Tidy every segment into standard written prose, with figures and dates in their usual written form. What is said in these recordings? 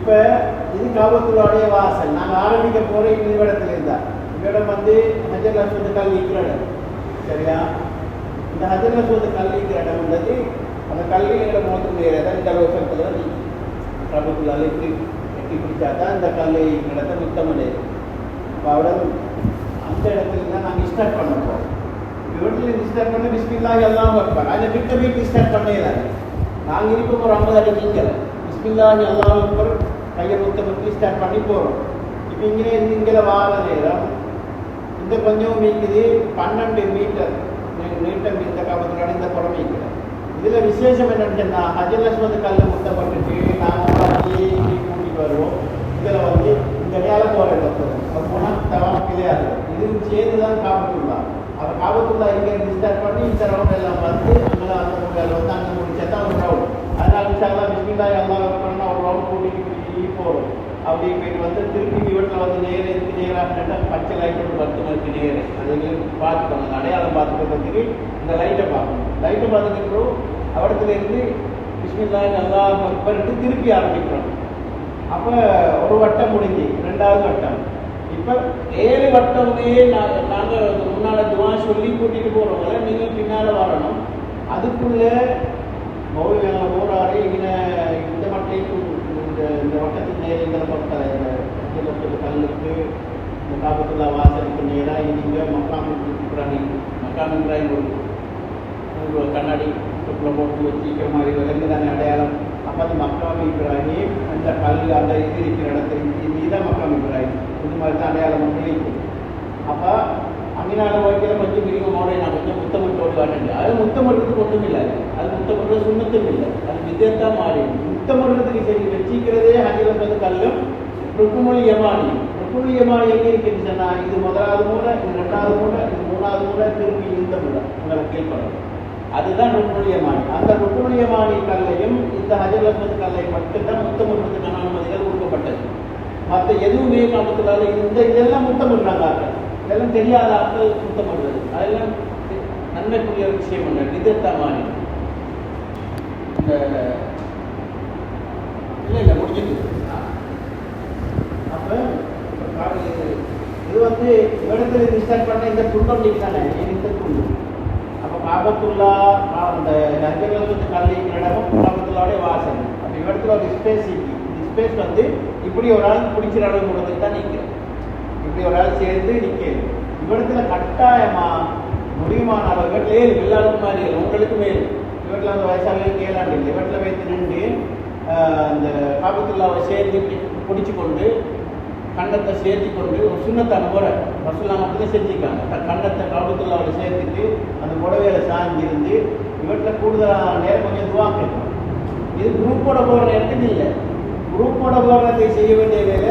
இப்போ இது காபத்துள்ளாடைய வாசல். நாங்கள் ஆரம்பிக்க போகிற இந்த இடத்துல இருந்தால் இவ்விடம் வந்து ஹஜர் அஸ்வத் கல் இருக்கிற இடம். சரியா? இந்த ஹஜர் அஸ்வத் கல் இருக்கிற இடம் உள்ளது. அந்த கல்வியில் எங்களை முகத்துக்கு நேரம் தான் இந்த ரோசத்தில் தான் நீக்கி காபத்துள்ளால் எட்டி பிடிச்சா தான் இந்த கல்லை இடத்த முத்தமடையுது. அப்போ அவ்வளோ அந்த இடத்துல தான் நாங்கள் ஸ்டார்ட் பண்ண போகிறோம். இவற்றில் ஸ்டார்ட் பண்ண பிஸ்மில்லாஹி அல்லாஹு அக்பர். அதில் கிட்ட போய் ஸ்டார்ட் பண்ணேன். நாங்கள் இருக்க ஒரு 50 அடி நீங்கலை. பிஸ்மில்லாஹி அல்லாஹு அக்பர் கையை முத்தமத்தி ஸ்டார்ட் பண்ணி போகிறோம். இப்போ இங்கே வார நேரம் இந்த கொஞ்சம் மீக்குது 12 மீட்டர் நீட்டம் இந்த காபத்துக்கான இந்த புறம் மீக்கல. இதில் விசேஷம் என்னன்னு சொன்னால் ஹஜர் அஸ்வத் கல்லை முத்தப்பட்டுட்டு நாங்கள் கூட்டிகிட்டு வருவோம். இதில் வந்து இந்த நேரம் போகிற இடத்துல அது போனால் தவாம் கிடையாது. இது சேர்ந்து தான் காபத்துள்ளா. அப்போ காபத்துள்ளா இங்கே ஸ்டார்ட் பண்ணி இந்த ரவுண்ட் எல்லாம் வந்து அங்கே அந்த முறையில் வந்து அங்கே முடிச்சா தான் ஒரு ரவுண்ட். அதனால விஷயம் பிஸ்மில்லாஹி அல்லாஹு அக்பர்னா ஒரு ரவுண்ட் கூட்டிகிட்டு போகிறோம். அப்படி போயிட்டு வந்து திருப்பி வீட்டில் வந்து நேரம் இருக்கு நேராக பச்சை லைட் ஒரு 10 மணிக்கு நேரம் அது பார்த்துக்கணும். அடையாளம் பார்த்துக்கிறதுக்கு இந்த லைட்டை பார்க்கணும். லைட்டை பார்த்துக்கிறோம். அவடத்துல இருந்து பிஸ்மில்லாஹி அல்லாஹு அக்பர்ட்டு திருப்பி ஆரம்பிக்கிறோம். அப்போ ஒரு வட்டம் முடிஞ்சு 2வது வட்டம். இப்போ 7 வட்டமே நாங்கள் முன்னால் துவா சொல்லி கூட்டிகிட்டு போகிறவங்கள நீங்கள் பின்னால் வரணும். அதுக்குள்ளே மௌலிகள் போராடி இந்த மட்டைக்கும் இந்த வட்டத்துக்கு நேரங்களை பக்கத்தில் கல்லுக்கு இந்த காபத்துல்லா வாசலுக்கு நேராக நீங்கள் மக்காம் இப்ராஹிம் ஒரு கண்ணாடி போட்டு வச்சுக்கிற மாதிரி விலங்கு தானே அடையாளம். அப்போ அந்த மக்காம் இப்ராஹிம் அந்த கல் அந்த இது இருக்கிற இடத்துல இதுதான் மக்காம் இப்ராஹிம். இது மாதிரி தான் அடையாளம் மட்டும் இருக்குது. அப்போ அங்கனால வைக்கிற கொஞ்சம் மிருகமோட நான் கொஞ்சம் முத்தமிட்டோடு காட்டுங்க. அது முத்தமிடுறதுக்கு ஒன்றும் இல்லை. அது முத்தமிடுறது சுண்ணத்தும் இல்லை. அது வித்தியத்தான் மாறி முத்தமிடுறதுக்கு சரி வச்சிக்கிறதே ஹஜர் அஸ்வத் கல்லும் ருக்குனுல் யமானி. ருக்குனுல் யமானி எங்கே இருக்குன்னு சொன்னால் இது 1வது மூலை, இது 2வது மூலை, இது 3வது மூலை, திருப்பி இந்த மூலை உங்களுக்கு கேட்கணும். அதுதான் ருக்குனுல் யமானி. அந்த ருக்குனுல் யமானி கல்லையும் இந்த ஹஜர் அஸ்வத் கல்லை மட்டும்தான் முத்தமிடுறதுக்கான அனுமதிகள் கொடுக்கப்பட்டது. மற்ற எதுவுமே காபத்துள்ளால இதெல்லாம் முத்தமிடுறாங்க. இதெல்லாம் தெரியாத ஆட்கள் சுத்தம் பண்ணுறது அதெல்லாம் நன்மைக்குரிய விஷயம் ஒன்று. விதத்தான் மாறி இல்லை முடிஞ்சது. அப்போ இது வந்து இடத்துல ஸ்டார்ட் பண்ண இந்த துண்டம் தானே இந்த துண்டு. அப்போ காபத்துள்ளா அந்த ஹஜர் அஸ்வத் கல்லிக்கிற இடமும் காபத்துள்ளாவுடைய வாசல். அப்போ இடத்துல ஒரு ஸ்பேஸ் இருக்கு. இந்த ஸ்பேஸ் வந்து இப்படி ஒரு ஆள் பிடிச்சிற அளவு கொடுத்துட்டு தான் நிற்கிறேன். இப்படி ஒரு ஆள் சேர்ந்து நிற்கிறது. இவடத்துல கட்டாயமா முடியுமான அளவுகள் 7 எல்லாருக்கும் மாதிரி உங்களுக்கு மேல் இவற்றில் அந்த வயசாக கேளாண்டு இல்லை. இவற்றில் வைத்து நின்று அந்த காபத்துல்லாவை சேர்ந்து பிடிச்சி கொண்டு கண்டத்தை சேர்த்தி கொண்டு ஒரு சுண்ணத்தான முறை ரசூலுல்லாஹ் மட்டும் செஞ்சுக்காங்க. கண்டத்தை காபத்துல்லாவை சேர்த்துட்டு அந்த புடவையில சாஞ்சிருந்து இவற்றில் கூடுதலான நேரம் கொஞ்சம் துவா கேட்கணும். இது குரூப்போட போகிற நேரத்துக்கு இல்லை. குரூப்போட போகிறதை செய்ய வேண்டிய வேலை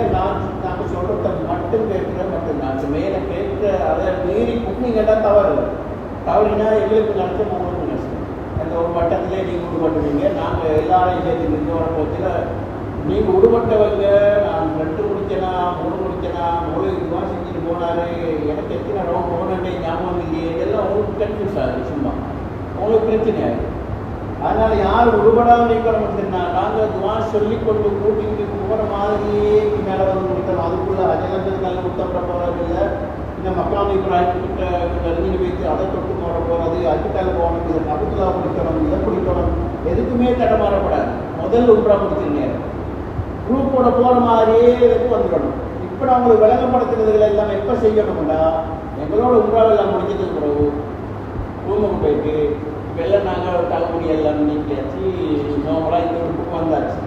நாங்கள் சொல்கிறத மட்டும் கேட்குற மட்டும்தான். மேலே கேட்குற அதை மீறி குக்கிங் கேட்டால் தவறினா எங்களுக்கு நஷ்டம், உங்களுக்கு நஷ்டம். அந்த ஒரு வட்டத்திலே நீங்கள் விடுபட்டுவீங்க. நாங்கள் எல்லாரையும் சேர்த்து நின்று வர போச்சில் நீங்கள் விடுபட்டவங்க நான் 2 முடிச்சேனா 3 முடிச்சேனா 3 இதுவாக செஞ்சுட்டு போனார் எனக்கு எத்தனை ரவுண்ட் போனே ஞாபகம் இல்லையே இதெல்லாம் உங்களுக்கு கன்ஃபியூஸ் ஆகுது. சும்மா உங்களுக்கு பிரச்சனை ஆகுது. அதனால் யார் விடுபடாமல் நிற்கிறோம் சொன்னா நாங்கள் துவா சொல்லி கொண்டு கூட்டிகிட்டு போகிற மாதிரியே மேலே வந்து முடித்தோம். அதுக்குள்ளே ஹஜர் அஸ்வத் கல் முத்தப்பட போகிறது இல்லை. இந்த மக்காம் இப்ராஹிம் கிட்ட வைத்து அதை தொட்டு போட போகிறது, அஜித்தால் போகணும், இதை காபத்துல்லா பிடிக்கணும், இதை பிடிக்கணும், எதுக்குமே தடமாறப்படாது. முதல் உம்ரா முடிச்சிருங்க குரூப்போட போகிற மாதிரியே இதுக்கு வந்துடணும். இப்போ நான் உங்களுக்கு விளங்கப்படுத்துறதுல எல்லாம் எப்போ செய்யணும்னா எங்களோட உம்ராவெல்லாம் முடிஞ்சதுக்கு பிறகு ரூமுக்கு போயிட்டு வெள்ளம் நாங்கள் தலைமுடி எல்லாம் நீக்கியாச்சு. நோம்பலாக இந்த ஒரு புக்கு வந்தாச்சு.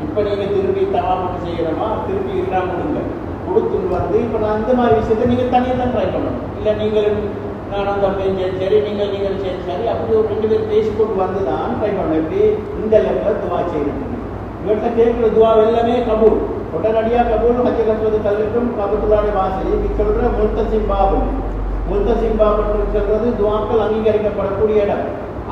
இப்போ நீங்கள் திருப்பி தவா மட்டும் செய்யணுமா திருப்பி இல்லாம கொடுங்க கொடுத்துட்டு வந்து இப்போ நான் அந்த மாதிரி விஷயத்தை நீங்கள் தனியாக தான் ட்ரை பண்ணணும். இல்லை நீங்கள் நானும் தம்பி சரி நீங்கள் சரி அப்படி ஒரு 2 பேர் பேசிக்கொண்டு வந்து தான் ட்ரை பண்ணணும். எப்படி இந்த லெவலில் துவா செய்யணும். இவற்றில் கேட்குற துவா எல்லாமே கபூல், உடனடியாக கபூல். ஹஜர் அஸ்வத் கல்லுக்கும் காபத்துல்லாவுடைய வாசல் இது சொல்கிற முல்தசிம் பாபுன்னு சொல்கிறது துவாக்கள் அங்கீகரிக்கப்படக்கூடிய இடம்.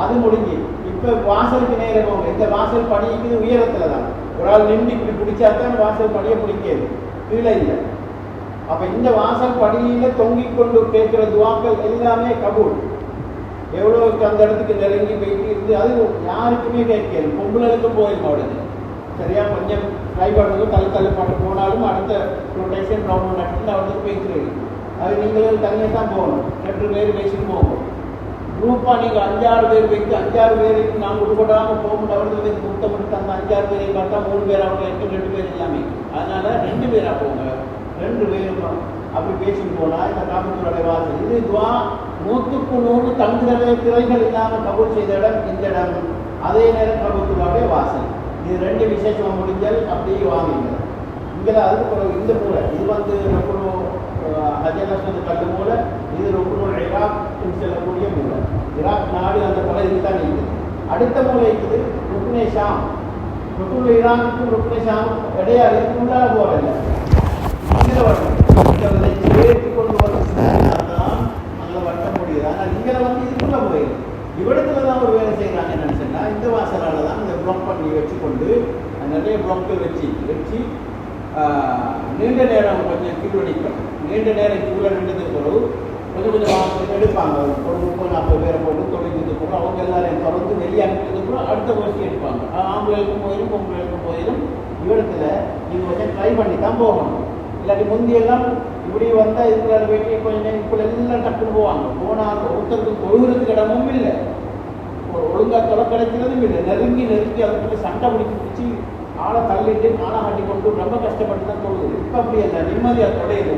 அது முடிஞ்சு இப்போ வாசலுக்கு நேரம் போங்க. இந்த வாசல் படிக்குது உயரத்தில் தான். ஒரு ஆள் நின்று இப்படி பிடிச்சா தான் வாசல் படியை பிடிக்காது, கீழே இல்லை. அப்போ இந்த வாசல் படியில் தொங்கிக் கொண்டு கேட்குற துவாக்கள் எல்லாமே கபூல். எவ்வளோக்கு அந்த இடத்துக்கு நெருங்கி போயிட்டு இருந்து அது யாருக்குமே கேட்காது. பொம்பளைக்கும் போயிருக்கும். அவளுக்கு சரியா கொஞ்சம் ட்ரை பண்ணுறதும் தள்ளி பாட்டு போனாலும் அடுத்த ரொட்டேஷன் ரவுண்ட் நடத்தி அவருக்கு பேசுறது. அது நீங்கள் தனியாக தான் போகணும். 2 பேர் பேசிட்டு போகணும். குரூப்பாக நீங்கள் 5-6 பேர் வைத்து 5-6 பேருக்கு நாங்கள் உட்படாமல் போகணும். அவர்களுக்கு முத்தமிட்டு அந்த 5-6 பேரை பார்த்தா 3 பேர் அவங்க 2 பேர் எல்லாமே. அதனால் 2 பேராக போங்க. 2 பேரும் அப்படி பேசிட்டு போனால் இந்த காப்பீட்டுடைய வாசல் இது துவா 100க்கு 100 தங்குதலை திரைகள் இல்லாமல் கபூல் செய்த இடம் இந்த இடம். அதே நேரம் காப்பீட்டுடைய வாசல். இது 2 விசேஷமாக முடிஞ்சால் அப்படியே வாங்குங்க. இங்கே அதுக்கு பிறகு இந்த மூளை இது வந்து ஹஜர் கல் மூளை. இது ரொம்ப இராக் செல்லக்கூடிய மூளை. இராக் நாடு அந்த பகுதியில் தான் இருக்குது. அடுத்த மூளை இருக்குது ருக்னே ஷாம். ருக்குல் ஈரானுக்கும் ருக்னே ஷாமும் இடையாது. இதுக்கு உள்ளால போகல இங்கே வரணும். சேர்த்து கொண்டு வரதான் அங்கே வட்ட முடியுது. ஆனால் இங்கே வந்து இதுக்குள்ள போயிடுது. இவ்விடத்துல தான் ஒரு வேலை செய்கிறாங்க. என்னன்னு சொன்னால் இந்த வாசலால் தான் இந்த ப்ளாக் பண்ணி வச்சுக்கொண்டு நிறைய ப்ளாக்கள் வச்சு நீண்ட நேரம் கொஞ்சம் கியூ நிற்கணும். நீண்ட நேரம் கியூவில் நின்றதுக்கு பிறகு கொஞ்சம் கொஞ்சம் எடுப்பாங்க. ஒரு 30-40 பேரை போட்டு தொழிலுக்கு பிறகு அவங்க எல்லாரையும் தொடர்ந்து வெளியே அனுப்பினதுக்கு பிறகு அடுத்த கோஷ்டி எடுப்பாங்க. ஆம்பளைக்கும் போயிடும் பொம்பளைக்கும் போயிடும். இவ்விடத்துல நீங்கள் கொஞ்சம் ட்ரை பண்ணி தான் போகணும். இல்லாட்டி முந்தியெல்லாம் இப்படி வந்தால் இருக்கிற வெட்டி கொஞ்சம் இப்போ எல்லாம் டக்குன்னு போவாங்க. போனால் ஒருத்தருக்கு தொழுகிறதுக்கு இடமும் இல்லை, ஒழுங்காக தொலை கிடைக்கிறதும் இல்லை. நெருங்கி அதுக்கு சண்டை பிடிச்சி ஆளை தள்ளிட்டு ஆளை கட்டி கொண்டு ரொம்ப கஷ்டப்பட்டு தான் தொழுது. இப்போ அப்படி இல்லை, நிம்மதியாக தொலையுது.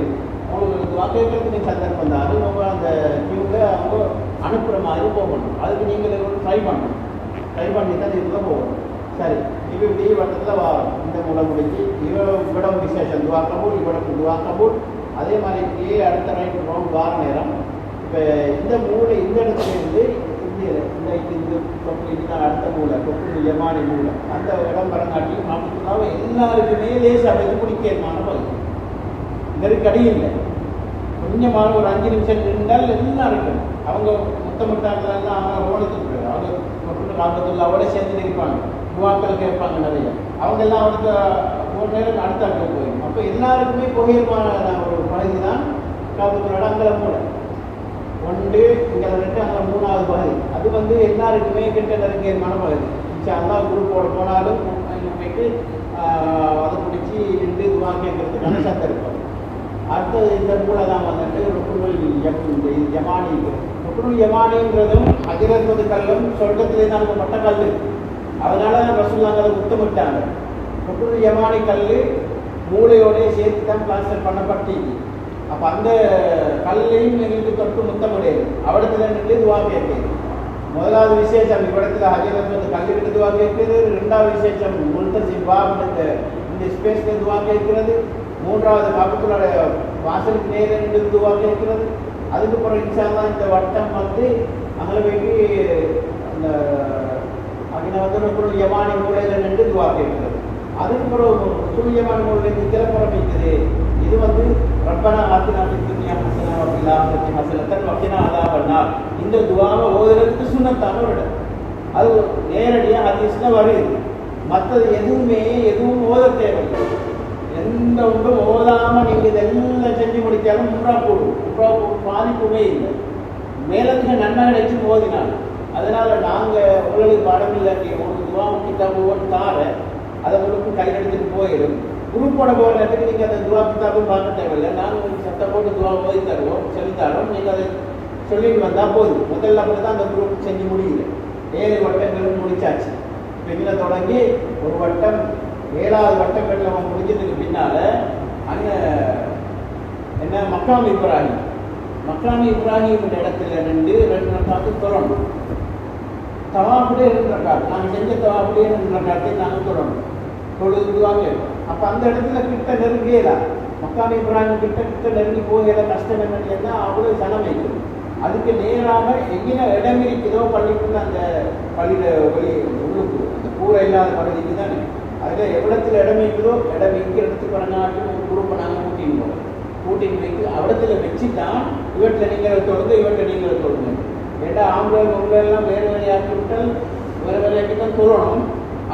அவங்களுக்கு வாக்களிக்கிறதுக்கு சந்தர்ப்பம் தான். அது அவங்க அந்த கியூவில் அவங்க அனுப்புகிற மாதிரி போகணும். அதுக்கு நீங்கள் ட்ரை பண்ணணும். ட்ரை பண்ணி தான் இதுக்குள்ள போகணும். சரி, இப்போ இப்படி வட்டத்தில் வரும். இந்த மூலம் முடிஞ்சு இவ்விடம் விசேஷம் துவா கபூல், இவ்விடக்கு துவா கபூல். அதே மாதிரி இப்படியே அடுத்த ரைட் ரவுண்ட் வார நேரம் இப்போ இந்த மூளை இந்த இடத்துல இருந்து இந்த இதுதான் அடுத்த மூளை கொக்கு யமானி மூளை. அந்த இடம் வரங்காட்டி மாற்றத்துக்காக எல்லாருக்குமே லேசாக வைத்து பிடிக்கமான பகுதி. நெருக்கடி இல்லை. கொஞ்சமாக ஒரு 5 நிமிஷம் நின்றால் எல்லாம் இருக்கணும். அவங்க முத்தமிட்டாங்கலாம் அவங்க ரோனுக்கு அவங்க கொண்டு காப்பத்தில் அவட சேர்ந்து இருப்பாங்க. துவாக்கள் கேட்பாங்க நிறைய. அவங்க எல்லாம் அவனுக்கு ஒரு நேரம் அடுத்த போயிடும். அப்போ எல்லாருக்குமே கோயிலுமான ஒரு பகுதி தான் காப்பத்தோட அங்கே மூளை. 1 இங்கே 2 அங்கே 3வது பகுதி. அது வந்து எல்லாருக்குமே கிட்ட நெருங்கியமான பகுதி. அதெல்லாம் குரூப்போட போனாலும் போயிட்டு அதை பிடிச்சி நின்று துவா கேட்கறதுக்கான சந்தர்ப்பம். அடுத்தது இந்த மூளை தான் வந்துட்டு ருக்குனுல் யமானி. ருக்குனுல் யமானின்றதும் ஹஜ்ரத் கல்லும் சொர்க்கத்திலே தான் பட்ட கல். அதனால ரசூலுல்லாஹ் அதை முத்தமிட்டாங்க. ருக்குனுல் யமானி கல் மூளையோடய சேர்த்து தான் பிளாஸ்டர் பண்ணப்பட்டீங்க. அப்போ அந்த கல்லையும் எங்களுக்கு தொட்டு முத்தமிடையாது. அவடத்துல நின்று துவா கேட்குது. முதலாவது விசேஷம் இவ்விடத்துல ஹஜ்ரத் கல் விட்டு துவா கேட்குது. 2வது விசேஷம் முல்தஸிம் பாப் இந்த ஸ்பேஸ்ல துவா கேட்கிறது. 3வது காபத்துல்லோட வாசலுக்கு நேர நின்று துவா கேட்கிறது. அதுக்கப்புறம் இன்ஷா அல்லாஹ் இந்த வட்டம் வந்து அங்கே போயிட்டு அந்த அங்கே வந்து ருக்குனுல் யமானி மூலையில் நின்று துவா கேட்கிறது. அதுக்கப்புறம் ருக்குனுல் யமானி மூலையிலேருந்து கிளப்புறம் வைக்குது. இது வந்து ரப்பனா ஆத்தினா ஃபித் துன்யா ஹஸனா வ ஃபில் ஆখিরাতি ஹஸனத்தன் வ கினா அஸாபன் நார். இந்த துஆவை ஓதுறதுக்கு சுன்னத்தான ஒரு இடம். அது நேரடியாக ஹதீஸ்ல வருது. மற்றது எதுவும் ஓத தேவையில்லை. எந்த ஒன்றும் ஓதாமல் நீங்கள் இதெல்லாம் செஞ்சு முடித்தாலும் உம்ரா போடும். பாதிப்புமே இல்லை. மேலதிக நன்மை கிடைச்சி ஓதினாங்க. அதனால் நாங்கள் உங்களுக்கு பாடம் இல்லாட்டி உங்களுக்கு துவா கிதாபு தார அதை உங்களுக்கு கையில் எடுத்துகிட்டு போயிடும். குரூப்போட போகிற நேரத்துக்கு நீங்கள் அந்த துவா கிதாபும் பார்க்க தேவையில்லை. நாங்கள் உங்களுக்கு சட்டம் போட்டு துவா ஓதி தருவோம், சொல்லித்தரோம். நீங்கள் அதை சொல்லிட்டு வந்தால் போதும். முதல்ல அப்படி தான் அந்த குரூப் செஞ்சு முடியுது. 7 வட்டங்கள் முடிச்சாச்சு. இப்போ தொடங்கி ஒரு வட்டம் 7வது வட்டங்கள் நம்ம முடிஞ்சதுக்கு பின்னால் அங்கே என்ன மக்காம் இப்ராஹிம் இடத்துல நின்று 2 ரக்காத்து தொடரணும். தவாஃபிலே 2 ரக்காத். நாங்கள் செஞ்ச தவாஃபிலே 2 ரக்காத்தை நாங்கள் தொடரணும். தொழுதுவாங்க. அப்போ அந்த இடத்துல கிட்ட நெருங்கியலாம். மக்காம் இப்ராஹிம் கிட்ட நெருங்கி போகிற கஷ்டம் என்னன்னா அவ்வளோ சனம் வைக்கணும். அதுக்கு நேராக எங்கே இடம் இருக்குதோ பள்ளிக்குள்ள அந்த பள்ளியில் வெளியே உள்ளுக்கு அந்த கூரை இல்லாத பகுதிக்கு தானே அதில் எவ்வளத்தில் இடம் இருக்குதோ இடம் எங்கே இடத்துக்கு வரங்காட்டும் ஒரு குரூப்பை நாங்கள் கூட்டின்னு போய்க்கு அவடத்துல வச்சு தான் இவற்றில் நீங்கள் தொடர்ந்து இவற்றை நீங்கள் தொடங்க. ஏன்னா ஆம்பளை வேறு ஆக்கி விட்டால் வேறையாக்கி தான் சொல்லணும்.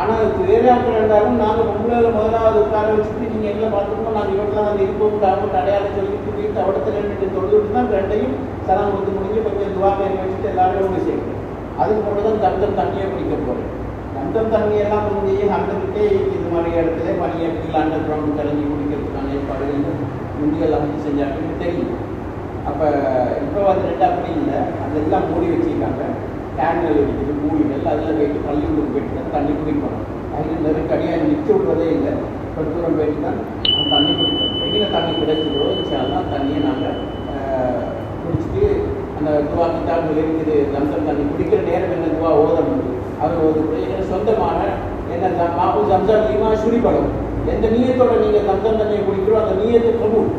ஆனால் வேறு ஆக்கள் இருந்தாலும் நாங்கள் பொம்பளையில் முதலாவது உட்கார வச்சுட்டு நீங்கள் எல்லாம் பார்த்துக்கணும். நாங்கள் இவற்றில் வந்து இருப்போம் டாக்டர் அடையாளம் சொல்லிட்டு போயிட்டு அவடத்துல நின்று தொழுதுட்டு தான் 2ஐயும் சலாம் கொடுத்து முடிஞ்சு கொஞ்சம் துவா பேர் வச்சுட்டு எல்லாரும் ஒன்று சேர்க்கணும். அதுக்கு பிறகு தான் தண்ணீரை பிடிக்க போகிறேன். அந்த தண்ணியெல்லாம் முந்தைய அண்டர்கிட்டே இது மாதிரி இடத்துல பனியத்தில் அண்டர் கிரவுண்ட் கலங்கி குடிக்கிறதுக்கான ஏற்பாடுகள் முந்தியெல்லாம் வந்து செஞ்சாங்க தெரியும். அப்போ இப்போ வந்துட்டு அப்படி இல்லை, அதெல்லாம் மூடி வச்சுருக்காங்க. கேன்கள் இருக்குது, மூடிகள், அதில் போயிட்டு பள்ளிக்கூடம் போயிட்டு தான் தண்ணி குடிக்கணும். அதில் நெருக்கடியாக நிற்க விடுறதே இல்லை. கொஞ்ச தூரம் போயிட்டு தான் அந்த தண்ணி குடிக்கணும். வெளியில் தண்ணி கிடைச்சதோ இன்ஷால்லாம் தண்ணியை நாங்கள் குடிச்சிட்டு அந்த துவா கிதாபுகள் இருக்குது. ஜம்சம் தண்ணி குடிக்கிற நேரம் என்ன துவா ஓதணும், அவர் ஓதுக்கூடிய சொந்தமான என்ன மாபு ஜம்சம் லீமா சுரிப்படும். எந்த நீயத்தோட நீங்கள் ஜம்சம் தண்ணியை குடிக்கிறோம் அந்த நீயத்தை கபூல்.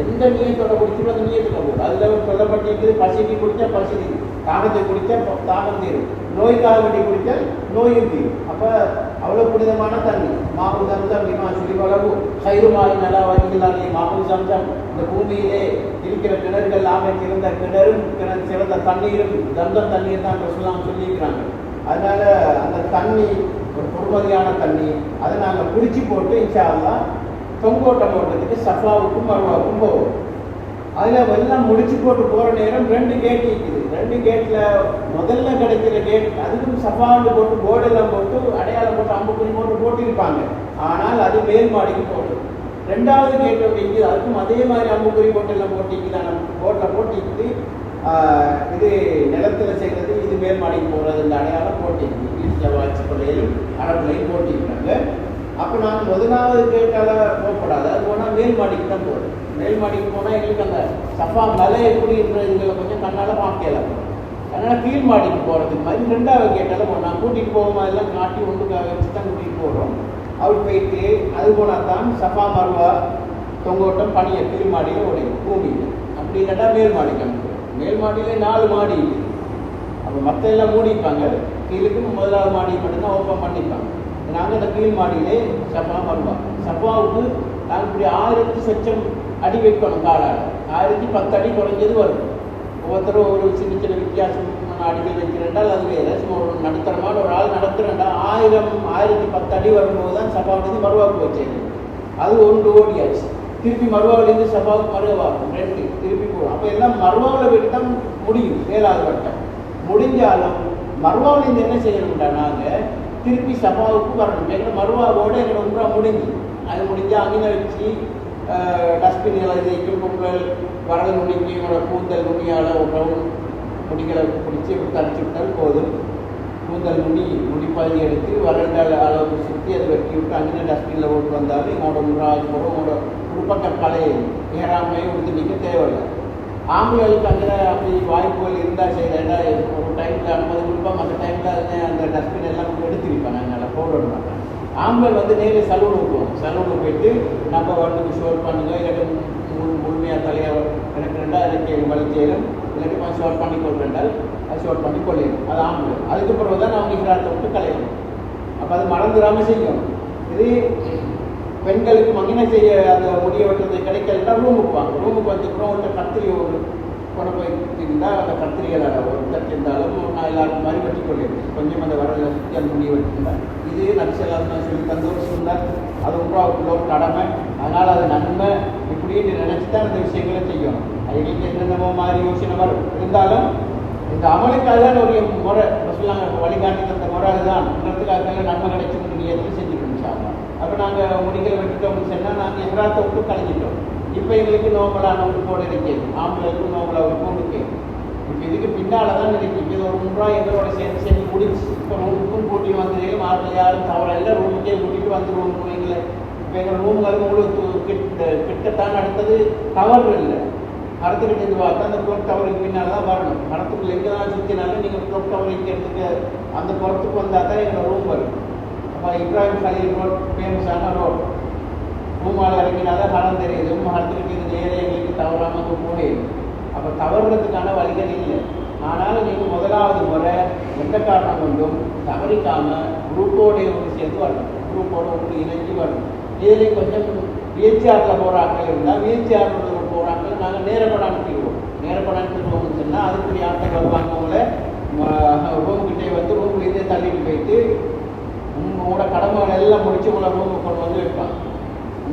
எந்த நீயத்தோட குடிக்கிறோம் அந்த நீயத்தை கபூல். அதில் சொல்லப்பட்டிருக்குது பசிக்கு குடித்தா பசி தீரும், தாகத்தை குடித்தா தாகம் தீரும், நோய்க்காக வேண்டி குடித்தால் நோயும் தீரும். அப்போ அவ்வளோ புனிதமான தண்ணி. மாபு ஜம்சம் லீமா சுரிப்பளவு சைருமாய் நல்லா வங்கிலானே மாபு ஜம்சம். இந்த பூமியிலே இருக்கிற கிணறுகள் அமைச்சிருந்த கிணறும் சிறந்த தண்ணீரும் ஜம்சம் தண்ணீர் தான் ரசூலுல்லாஹ் சொல்லியிருக்கிறாங்க. அதனால அந்த தண்ணி ஒரு பொறுமதியான தண்ணி, அதை நாங்கள் குடிச்சு போட்டு இன்ஷா அல்லாஹ் தொங்கோட்டம் ஓட்டத்துக்கு சஃபாவுக்கும் மர்வாவுக்கும் போவோம். அதில் எல்லாம் முடிச்சு போட்டு போகிற நேரம் 2 கேட் இருக்குது. 2 கேட்டில் முதல்ல கிடைக்கிற கேட் அதுக்கும் சஃபாண்டு போட்டு போர்டெல்லாம் போட்டு அடையாளம் போட்டு அம்புக்குறி போட்டிருப்பாங்க. ஆனால் அது மேல் மாடிக்கு போட்டு 2வது கேட் ஒன்று இருக்குது, அதுக்கும் அதே மாதிரி அம்புக்குறி போட்டெல்லாம் போட்டிக்குது. ஆனால் போட்டில் போட்டிக்குது. இது நிலத்தில் செய்கிறது, இது மேல் மாடிக்கு போகிறது. இந்த அடையாளம் போட்டிருக்கு. வாட்சி கொள்ளையிலும் அரபுலையும் போட்டிருக்காங்க. அப்போ நாங்கள் முதலாவது கேட்டால் போகக்கூடாது, அது போனால் மேல் மாடிக்கு தான் போகிறோம். மேல் மாடிக்கு போனால் எங்களுக்கு அந்த சஃபா மலை எப்படி இருக்கிறதுங்களை கொஞ்சம் கண்ணால் பார்க்கலாம். அதனால் கீழ் மாடிக்கு போகிறதுக்கு மாதிரி 2வது கேட்டால் போனோம். நான் கூட்டிகிட்டு போகும் அதெல்லாம் காட்டி ஒன்றுக்காக வச்சு தான் கூட்டிகிட்டு போகிறோம். அவர் போயிட்டு அது போனால் தான் சஃபா மர்வா தொங்கோட்டம் பனியை கீழ் மாடியில் உடையும் பூமியில். அப்படி இல்லைன்னா மேல் மாடிக்கு அனுப்புவோம். மேல் மாடியில் 4 மாடி இருக்குது. அப்போ மற்ற எல்லாம் மூடிப்பாங்க, கீழுக்கு முதலாவது மாடி மட்டும்தான் ஓப்பன் பண்ணிப்பாங்க. நாங்கள் அந்த கீழ் மாடியிலே சஃபா மர்வா. சஃபாவுக்கு நாங்கள் இப்படி 1000 சொச்சம் அடி வைக்கணும். காலால் 1010 அடி குறைஞ்சது வரும். ஒவ்வொருத்தரும் ஒரு சின்ன சின்ன வித்தியாசமான அடிகள் வைக்கிறேன்டால் அது வேறு. சும்மா ஒரு நடுத்தரமான ஒரு ஆள் நடத்துகிறேன்டா 1010 அடி வரும்போது தான் சஃபாவிலேருந்து மர்வாவுக்கு வச்சது. அது 1 ஓடியாச்சு. திருப்பி மர்வாவிலேருந்து சஃபாவுக்கு மர்வாகும் 2 திருப்பி போகும். அப்போ எல்லாம் மர்வாவில் போய்ட்டு தான் முடியும். 7வது வட்டம் முடிஞ்சாலும் மர்வாவிலேருந்து என்ன செய்யணும்டா, நாங்கள் திருப்பி சஃபாவுக்கு வரணும். எங்களை மர்வாவோடு எங்களை உம்ரா முடிஞ்சு அது முடிஞ்சால் அங்கே வச்சு டஸ்ட்பின்களை வைக்கும். பொங்கல் வரல் நுண்ணிக்கு கூந்தல் நுண்ணியால் ஒரு முடிகளை பிடிச்சி தடிச்சு விட்டால் போதும். கூந்தல் முடிப்பாதி எடுத்து வரண்டால் அளவுக்கு சுற்றி அதை வெட்டி விட்டு அங்கே டஸ்ட்பினில் போட்டு வந்தாலும் எங்களோட உம்ராவுக்கு போகிறோம். உங்களோட உடுப்பக்க கலையை ஏறாமையே உடுத்து நிற்க தேவையில்லை. ஆம்பளைகளுக்கு அங்கே அப்படி வாய்ப்புகள் இருந்தால் செய்யறா ஒரு டைமில் 50 கொடுப்பாங்க. அந்த டைமில் அந்த டஸ்ட்பின் எல்லாம் எடுத்துருப்பாங்க. அதனால் போடணும் மாட்டேன். ஆம்பளை வந்து நேரே சலூன் விட்டுவோம். சலூனுக்கு போயிட்டு நம்ம வந்து ஷோர் பண்ணுங்க, இல்லாட்டி முழுமையாக தலையாக எனக்கு 2 வலிச்சேரும் இல்லாட்டி கொஞ்சம் ஷோர் பண்ணி கொள்றேன்டால் அது ஷோர் பண்ணி கொள்ளிடும். அது ஆம்பளை. அதுக்கப்புறம் தான் அவங்க இகிறாரத்தை விட்டு கலையணும். அப்போ அது மறந்துடாமல் செய்யணும். இது பெண்களுக்கு மங்கின செய்ய அந்த முடிய வெட்டுறது கிடைக்கலன்னா ரூமுக்கு வாங்க. ரூமுக்கு வந்துக்கிறோம். ஒரு கத்திரி ஒரு கொண்டு போயிருந்தால் அந்த கத்திரிகளை ஒரு தட்டிருந்தாலும் நான் எல்லாருக்கும் மாதிரி வெட்டி கொள்ளிடுறேன். கொஞ்சம் அந்த வரல சுற்றி அந்த முடிய வெட்டிருந்தேன். இது நடிச்செல்லாம் சொல்லி தந்த ஒரு சொன்னார். அது உருவாக்குள்ள ஒரு கடமை. அதனால் அது நன்மை இப்படின்னு நினச்சி தான் இந்த விஷயங்களை செய்யணும். அதுக்கு என்னென்னமோ மாதிரி யோசனை வரும். இருந்தாலும் இந்த அமலுக்கு அதுதான் ஒரு முறை சொல்லாங்க. வழிகாட்டி தந்த முறை அதுதான். இன்னத்துக்காக நன்மை கிடைச்சிட்டு நீங்கள் செஞ்சுக்கணும் சாப்பிடலாம். அப்போ நாங்கள் முடிகளை வெட்டிட்டோம்னு சொன்னால் நாங்கள் எங்கராத்தை விட்டு கலைஞ்சிட்டோம். இப்போ எங்களுக்கு நோம்பலான உடுப்போடு இருக்குது. ஆம்பளைக்கு நோம்பலாக உடுப்போடு இருக்குது. இப்போ இதுக்கு பின்னால் தான் இருக்குது. இப்போ இது ஒரு 3 ரூபா எங்களோட சேர்ந்து முடிச்சு இப்போ ரூமுக்கும் கூட்டிட்டு வந்ததே மாட்டில் யாரும் தவறில்லை. ரூமுக்கே கூட்டிகிட்டு வந்துடுவோம். எங்களை இப்போ எங்கள் ரூமுகளுக்கு உங்களுக்கு கிட்டத்தான் அடுத்தது டவர் இல்லை. மரத்துக்கிட்ட இது பார்த்தா அந்த குளோக் டவருக்கு பின்னால் தான் வரணும். மரத்துக்குள்ள எங்கே தான் சுற்றினாலும் நீங்கள் குளோக் டவர் வைக்கிறதுக்கு அந்த புறத்துக்கு வந்தால் தான் எங்களோட ரூம் வரும். அப்போ இப்ராஹிம் கலீல் ரோட் ஃபேமஸான ரோட். ரூமால் இறங்கினாதான் மரம் தெரியுது. மரத்துக்கிட்ட இது நேரே எங்களுக்கு தவறாமல் போயிடும். அப்போ தவறுறதுக்கான வழிகள் இல்லை. ஆனாலும் நீங்கள் முதலாவது முறை எந்த காரணம் கொண்டும் தவறிக்காமல் குரூப்போடைய ஒரு சேர்த்து வரணும். குரூப்போட ஒன்று இணைஞ்சு வரணும். இதுலேயும் கொஞ்சம் வீழ்ச்சியாரில் போகிற ஆட்கள் இருந்தால் வீழ்ச்சியாரில் போகிற ஆட்கள் நாங்கள் நேரப்பட அனுப்பிடுவோம். நேரப்பட அனுப்பிடுவோம்னு சொன்னால் அதுக்குரிய ஆட்கள் வருவாங்க. அவங்கள ரூமுக்கிட்டே வந்து ரூம்லேருந்தே தள்ளிட்டு போயிட்டு உங்களோட கடமைகள் எல்லாம் முடிச்சு உங்களை ரூமுக்கு கொண்டு வந்து வைப்பாங்க.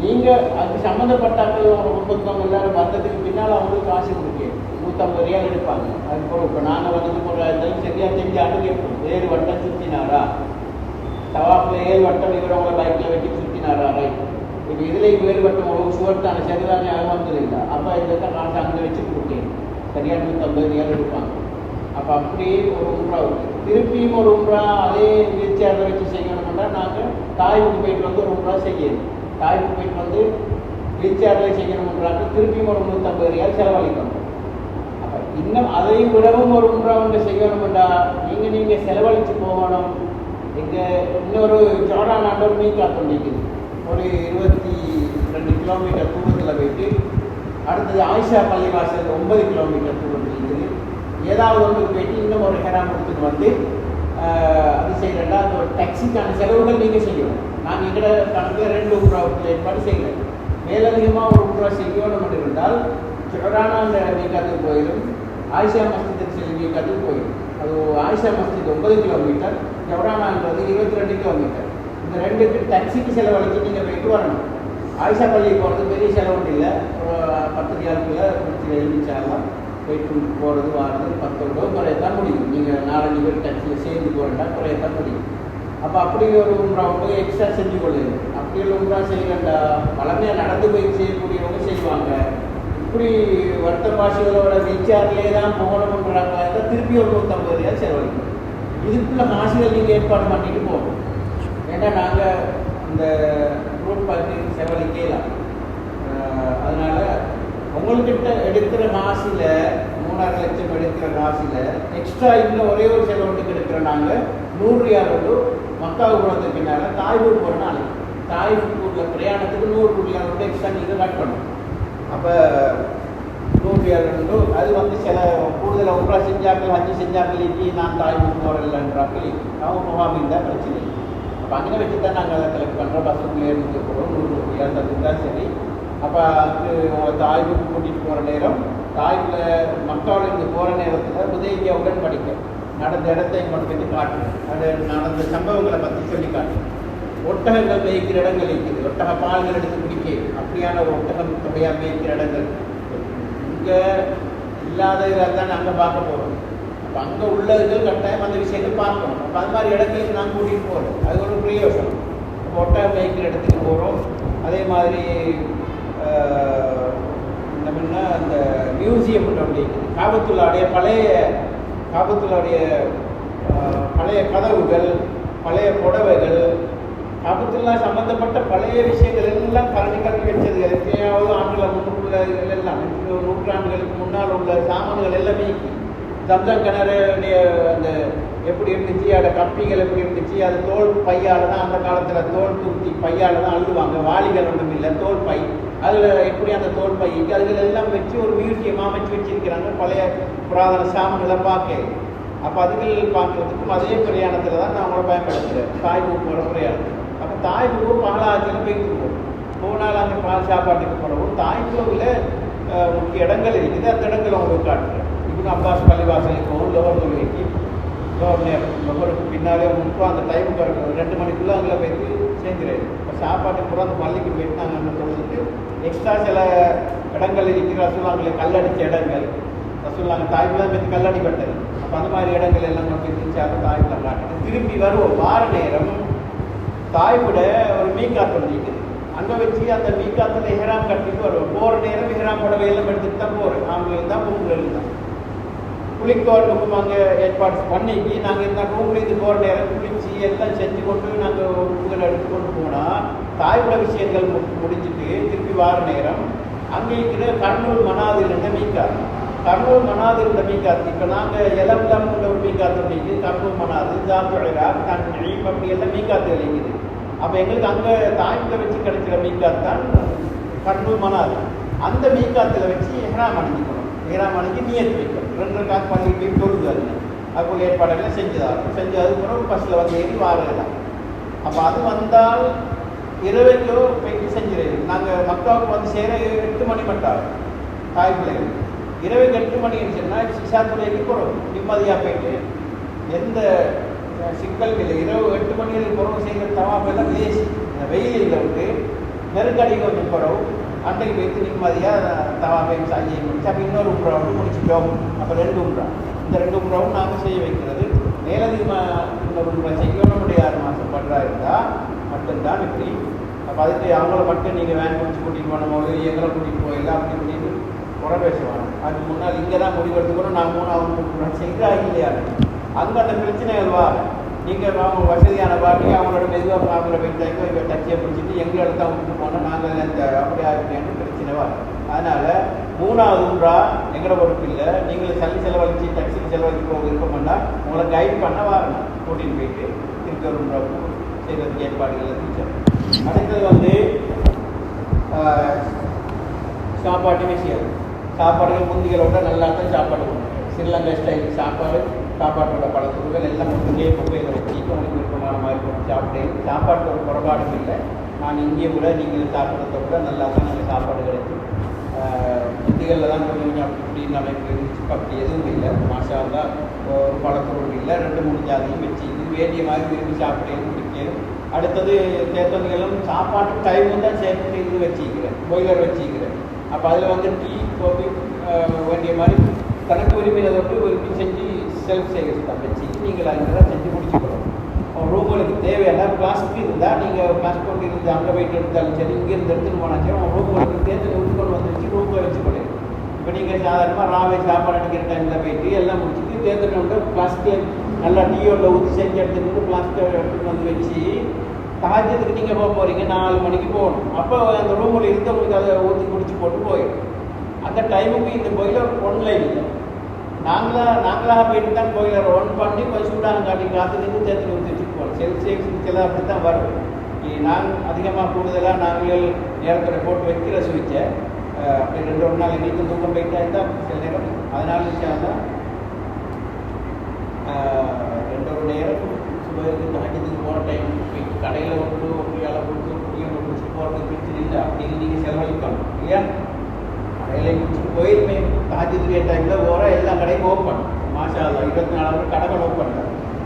நீங்கள் அதுக்கு சம்மந்தப்பட்டாக்கள் உங்களோட குடும்பத்தவங்க எல்லாரும் வந்ததுக்கு பின்னால் அவங்களுக்கு காசு கொடுக்கு 150 ரியால் எடுப்பாங்க. அதுக்கப்புறம் இப்போ நாங்கள் வந்தது ஒரு சரியாக செஞ்சு அணுகி வேறு வட்டம் சுற்றினாரா தவாஃபில் 7 வட்டம் இவர் அவங்கள பைக்கில் வெட்டி சுற்றினாரா ரைட். இப்போ இதுலேயும் 7 வட்டம் ஒரு சுவர்த்தான சரிதானே அகமது இல்லை. அப்போ இதுக்கு காசு அங்கே வச்சு கொடுத்தேன் சரியாக 150 எடுப்பாங்க. அப்போ அப்படியே ஒரு உம்ரா திருப்பியும் ஒரு உம்ரா அதே வீழ்ச்சியாக வச்சு செய்யணும்னா நாங்கள் தாய்வுக்கு போயிட்டு வந்து ஒரு உம்ரா செய்யணும். தாய்வுக்கு போயிட்டு வந்து வீழ்ச்சியாக செய்யணும்ன்றாங்க. திருப்பியும் ஒரு 150 செலவழிக்கணும். அப்போ இன்னும் அதையும் விடவும் ஒரு உம்ரா ஒன்று செய்யணும்டா நீங்கள் செலவழித்து போகணும். எங்கள் இன்னொரு ஜோர்டான் ஒரு மீக்காத்து நிற்குது ஒரு 22 கிலோமீட்டர் தூரத்தில் போயிட்டு, அடுத்தது ஆயிஷா பள்ளிவாசல் 9 கிலோமீட்டர் தூரத்தில் இருக்குது. ஏதாவது ஒன்று போயிட்டு இன்னும் ஒரு ஹெராம் எடுத்துட்டு வந்து அது செய்கிறேன்டா அந்த ஒரு டாக்ஸிக்கான செலவுகள் நீங்கள் செய்யணும். நாங்கள் எங்கட கணக்கில் 2 உம்ராவுக்கு ஏற்பாடு செய்யலை. மேலதிகமாக ஒரு உம்ரா செய்யணும் என்று இருந்தால் ஜோர்டானா அந்த மீக்காத்துக்கு போயிடும், ஆயிஷா மஸ்ஜித் செல்வி மீக்காத்துக்கு போயிடும். அது ஆயிஷா மஸ்ஜித் 9 கிலோமீட்டர், ஜோர்டானான்றது 22 கிலோமீட்டர். இந்த ரெண்டுக்கு டாக்ஸிக்கு செலவழிச்சு நீங்கள் போயிட்டு வரணும். ஆயிஷா பள்ளி போகிறது பெரிய செலவு இல்லை, ஒரு 10 ரியாலுக்குள்ள முடிச்சு எழுதிச்சாலாம் போயிட்டு போகிறது வாரது 10 ரூபா குறையத்தான் முடியும். நீங்கள் 4-5 பேர் டாக்ஸியில் சேர்ந்து போகிறேன்டா குறையத்தான் முடியும். அப்போ அப்படி ஒரு உம்ரா வந்து எக்ஸ்ட்ரா செஞ்சு கொள்ளுது. அப்படி ஒரு உம்ரா செய்யலண்டா பழமையாக நடந்து போய் செய்யக்கூடியவங்க செய்வாங்க. இப்படி வர்த்த பாஷைகளோட ரீசார்ட்லேயே தான் போகணும்ன்றாங்க. திருப்பி ஒரு 150 செலவழிக்கணும். இதுக்குள்ள காசுகள் நீங்கள் ஏற்பாடு பண்ணிட்டு போகணும். ஏன்னா நாங்கள் இந்த ரூட் பார்த்து செலவழிக்கலாம். அதனால் உங்கள்கிட்ட எடுக்கிற காசில் 3.5 லட்சம் எடுக்கிற காசில் எக்ஸ்ட்ரா இன்னும் ஒரே ஒரு செலவுக்கு எடுக்கிற நாங்கள் 100 ரியால் வந்து மக்காவுக்கு போனதுக்கு பின்னால் தாய்பூர் போகிற நாளைக்கு தாய்பூரில் பிரயாணத்துக்கு 100 ரியால் வந்து எக்ஸ்ட்ரா நீங்கள் கட் பண்ணணும். அப்போ 100 ரியால் உண்டு. அது வந்து சில கூடுதல் உம்ரா செஞ்சாக்கள் ஹஜ்ஜி செஞ்சாக்கள் இங்கே நான் தாய்பூர் போகிறதில்லைன்றாக்கள் அவங்க முகாமில் தான் பிரச்சனை. அப்போ அங்கே வச்சு தான் நாங்கள் அதை கலெக்ட் பண்ணுறோம். பஸ்ஸுக்குள்ளே இருந்து போகிறோம் 100 ரியால் தந்துதான் சரி. அப்போ அதுக்கு தாய்பூருக்கு கூட்டிகிட்டு போகிற நேரம் தாய்வில் மக்காவில் இருந்து போகிற நேரத்தில் உதவியை உடன்படிக்கை நடந்த இடத்தை கொண்டு போய் காட்டுறேன். அது நடந்த சம்பவங்களை பற்றி சொல்லி காட்டுறேன். ஒட்டகங்கள் மேய்க்கிற இடங்கள் இருக்குது, ஒட்டக பால்கள் எடுத்து குடிக்க அப்படியான ஒரு ஒட்டகம் தொகையாக மேய்க்கிற இடங்கள் இங்கே இல்லாததாக தான் நாங்கள் பார்க்க போகிறோம். அப்போ அங்கே உள்ளவர்கள் கட்டாயம் அந்த விஷயங்கள் பார்க்கணும். அப்போ அது மாதிரி இடங்களுக்கு நாங்கள் கூட்டிகிட்டு போகிறோம். அது ஒரு பிரயோசனம். அப்போ ஒட்டகம் மேய்க்கிற இடத்துக்கு போகிறோம். அதே மாதிரி என்னன்னா அந்த மியூசியம் ஒன்று காபத்துள்ளாடைய காபத்துள்ளாடைய பழைய கதவுகள், பழைய புடவைகள், காபத்துல்லா சம்பந்தப்பட்ட பழைய விஷயங்கள் எல்லாம் கல்வி வச்சது. எத்தனையாவது ஆண்டுகள் முன்னுள்ள எல்லாம் நூற்றாண்டுகளுக்கு முன்னால் உள்ள சாமான்கள் எல்லாமே ஜம்சம் கிணறுடைய அந்த எப்படி இருந்துச்சு, அதோட கப்பிகள் எப்படி இருந்துச்சு, அது தோல் பையால் தான் அந்த காலத்தில் தோல் தூக்கி பையால் தான் அள்ளுவாங்க. வாளிகள் ஒன்றும் இல்லை, தோல் பை. அதில் எப்படி அந்த தோல் பைக்கு அதுகள் எல்லாம் வச்சு ஒரு மியூசியம் அமைச்சு வச்சிருக்கிறாங்க பழைய புராதன சாமான்களை பார்க்க. அப்போ அதுகள் பார்க்குறதுக்கும் அதே பிரயாணத்தில் தான் நான் அவங்கள பயன்படுத்துகிறேன். தாய்பூர் போகிற பிரயாணம். அப்போ தாய்பூர் பகலாச்சில் போயிட்டு போனால் அங்கே பால் சாப்பாட்டுக்கு போகிறவும் தாய்பூரில் முக்கிய இடங்கள் இருக்குது. அந்த இடங்கள் அவங்களுக்கு காட்டுறேன். இப்போ அப்பாஸ் பள்ளிவாசலுக்கு லோவர் தொழிலுக்கு லோவருக்கு பின்னாலே முன்பு அந்த டைமுக்கு 2 மணிக்குள்ளே அங்கே போயிட்டு சேர்ந்துடுறது. இப்போ சாப்பாட்டுக்கு கூட அந்த பள்ளிக்கு போயிட்டு நாங்கள் அங்கே தொழுதுட்டு எக்ஸ்ட்ரா சில இடங்கள் இருக்கிற ரசூலாங்களை கல்லடித்த இடங்கள், ரசூலாங்க தாய்ப்பில் தான் போய் கல்லடிப்பட்டது. அப்போ அந்த மாதிரி இடங்கள் எல்லாம் கொண்டு இருந்துச்சு. அந்த தாய்ப்பில் காட்டுறது. திருப்பி வருவோம் வார நேரம் தாய்விட ஒரு மீக்காத்து இருக்குது. அங்கே வச்சு அந்த மீக்காத்தில் ஹெராம் கட்டிட்டு வருவோம். போகிற நேரம் ஹெராம் புடவை எல்லாம் எடுத்துகிட்டு தான் போகிறோம். ஆண்கள் தான் பொங்கல் தான் குளிக்கோட்டுக்கும் அங்கே ஏற்பாடு பண்ணிக்கி நாங்கள் இந்த ரூம்லேருந்து போகிற நேரம் குளிச்சு எல்லாம் செஞ்சு கொண்டு நாங்கள் உங்களை எடுத்துக்கொண்டு போனால் தாய்விட விஷயங்கள் முடிச்சுட்டு திருப்பி வார நேரம் அங்கே இருக்கிற கர்னூல் மனாதிர் என்ற மீக்காத்து. கர்னூல் மனாதிர் என்ற மீக்காத்து இப்போ நாங்கள் எலம்லம் என்ற ஒரு மீக்காத்து இருக்குது. கர்னூல் மனாதிர் ஜாத்துழா தண்ணி அப்படி எல்லாம் மீக்காத்து இருக்குது. அப்போ எங்களுக்கு அங்கே தாய்விட வச்சு கிடைக்கிற மீக்காத்து தான் கர்னூல் மனாதிர். அந்த மீக்காத்தில் வச்சு ஹெராம் அணிஞ்சிக்கணும். ஹெராம் அணிஞ்சு நியத்து வைக்கணும். 2 காசு பண்ணிட்டு போய் தொழுது. அதுக்குள்ள ஏற்பாடுகளை செஞ்சு அதுக்கப்புறம் பஸ்ஸில் வந்து ஏறி வாரதான். அப்போ அது வந்தால் இரவைக்கோ போயிட்டு செஞ்சிடறது. நாங்கள் மக்காவுக்கு வந்து சேர 8 மணி மட்டும் தாய் பிள்ளைகள். இரவுக்கு 8 மணி சொன்னால் சிஷாத்துறைக்கு போகிறோம். நிம்மதியாக போயிட்டு எந்த சிக்கலும் இல்லை. இரவு 8 மணிக்கு போகிறோம் செய்கிற தவாப்பெல்லாம் லேசி வெயில் விட்டு நெருக்கடி கொஞ்சம் போகிறோம். அன்றைக்கு போய்த்து நிம்மதியாக தவாப்பை செய்ய முடிச்சு. அப்போ இன்னொரு உம்ராவும் முடிச்சுட்டோம். அப்போ 2 உம்ரா. இந்த 2 உம்ராவும் நாங்கள் செய்ய வைக்கிறது. மேலதிகமாக முன்னூறு செய்யணும் 6 மாதம் பண்ணுறா இருந்தால் மட்டும்தான் இப்படி. அப்போ அதுக்கு அவங்கள மட்டும் நீங்கள் வேன் பிடிச்சி கூட்டிகிட்டு போனோம் எங்களை கூட்டிகிட்டு போயிடலாம் அப்படி இப்படின்னு குறை பேசுவாங்க. அதுக்கு முன்னால் இங்கே தான் முடிவெடுத்துக்கணும் நான் 3வது செய்கிறா இல்லையா அங்கே அந்த பிரச்சனைகள் வா நீங்கள் அவங்க வசதியான பாட்டி அவங்களோட மெதுவாக அவங்கள போயிட்டாங்க இவங்க டச்சியை பிடிச்சிட்டு எங்களை தான் விட்டுட்டு போனால் நாங்கள் இந்த அப்படியா இருப்பேன்னு பிரச்சனை வா. அதனால் 3வது ஒன்றா எங்களோட பொறுப்பு இல்லை. நீங்கள் செலவழித்து டக்ஸிக்கு செலவழித்து போக விருப்பம்னா உங்களை கைட் பண்ண வரணும் கூட்டிகிட்டு போயிட்டு திருப்பி ஒரு ஒன்றா செய்கிறதுக்கு ஏற்பாடுகள் டீச்சர். அடுத்தது சாப்பாட்டு விஷயம். சாப்பாடுகள் முந்திகளோட நல்லா தான் சாப்பாடு கொடுக்கும். ஸ்ரீலங்கா ஸ்டைல் சாப்பாட்டோட பழத்துகள் எல்லாம் முன்னே புகையில் வச்சு உங்களுக்கு விருப்பமான மாதிரி சாப்பாட்டு ஒரு குறைபாடும் இல்லை. நான் இங்கே கூட நீங்கள் சாப்பிட்றத விட நல்லா தான் நாங்கள் சாப்பாடு கிடைக்கும். முந்திகளில் தான் கொஞ்சம் அப்படின்னு அமைப்பு இருந்துச்சு. அப்படி எதுவும் இல்லை. மாஷால்லாம் ஒரு பழப்பொருள் இல்லை. 2-3 ஜாதியும் வச்சு இது வேண்டிய மாதிரி விரும்பி சாப்பிட்டேன்னு பிடிக்கணும். அடுத்தது தேர்தல்களும் சாப்பாட்டு டைமும் தான் சேர்த்து இது வச்சுக்கிறேன் பாய்லர் வச்சுக்கிறேன். அப்போ அதில் டீ காஃபி வேண்டிய மாதிரி கணக்கு விரும்பி செஞ்சு செல்ஃப் சேவிங்ஸ் தான் வச்சு நீங்கள் அதுதான் செஞ்சு முடிச்சுக்கணும். ரூம்களுக்கு தேவையான பிளாஸ்டிக் இருந்தால் நீங்கள் பிளாஸ்டிக் கொண்டு இருந்து அங்கே போயிட்டு எடுத்தாலும் சரி இங்கேருந்து எடுத்துன்னு போனாச்சும் ரூம்களுக்கு தேர்தல் உட்கொண்டு வந்து வச்சு ரூமில் வச்சுக்கொள்ளு. இப்போ நீங்கள் சாதாரணமாக ராவே சாப்பாடு அடிக்கிற டைமில் போயிட்டு எல்லாம் முடிச்சுட்டு தேர்தல் வந்து பிளாஸ்டிக் நல்லா டீயோட ஊற்றி செஞ்சு எடுத்துகிட்டு பிளாஸ்டிக் எடுத்துகிட்டு வந்து வச்சு தாஜத்துக்கு நீங்கள் போக போகிறீங்க 4 மணிக்கு போகணும். அப்போ அந்த ரூமில் இருந்தவங்களுக்கு அதை ஊற்றி குடிச்சு போட்டு போயிடும். அந்த டைமுக்கு இந்த பாய்லர் ஒன்லைன் இல்லை. நாங்களாக போயிட்டு தான் பாய்லர் ஒன் பண்ணி கொஞ்சம் சூடாக காற்று நின்று தேர்தல் ஊற்றி வச்சுட்டு போகணும். செல்சியஸ்லாம் அப்படி தான் வரும். நாங்கள் அதிகமாக கூடுதலாக நாங்கள் நேரத்தில் போட்டு வைக்கிற சுவிட்சை அப்படி 2-1 நாள் எங்களுக்கு தூக்கம் போயிட்டா இருந்தால் சில நேரம் அதனால விஷயம் தான் 2-1 நேரம் சுபருக்கு தாக்கத்துக்கு போகிற டைம் கடையில் ஒரு வேலை கொடுத்து குடிச்சு போகிறதுக்கு பிரச்சனை இல்லை. அப்படின்னு நீங்கள் செலவழிக்கணும் இல்லையா? கடையில் முடிச்சுட்டு போயிருமே தாஜத்துக்கு டைமில் போகிற எல்லா கடையும் ஓப்பன் மாஷா 24 hours கடைகள் ஓப்பன்.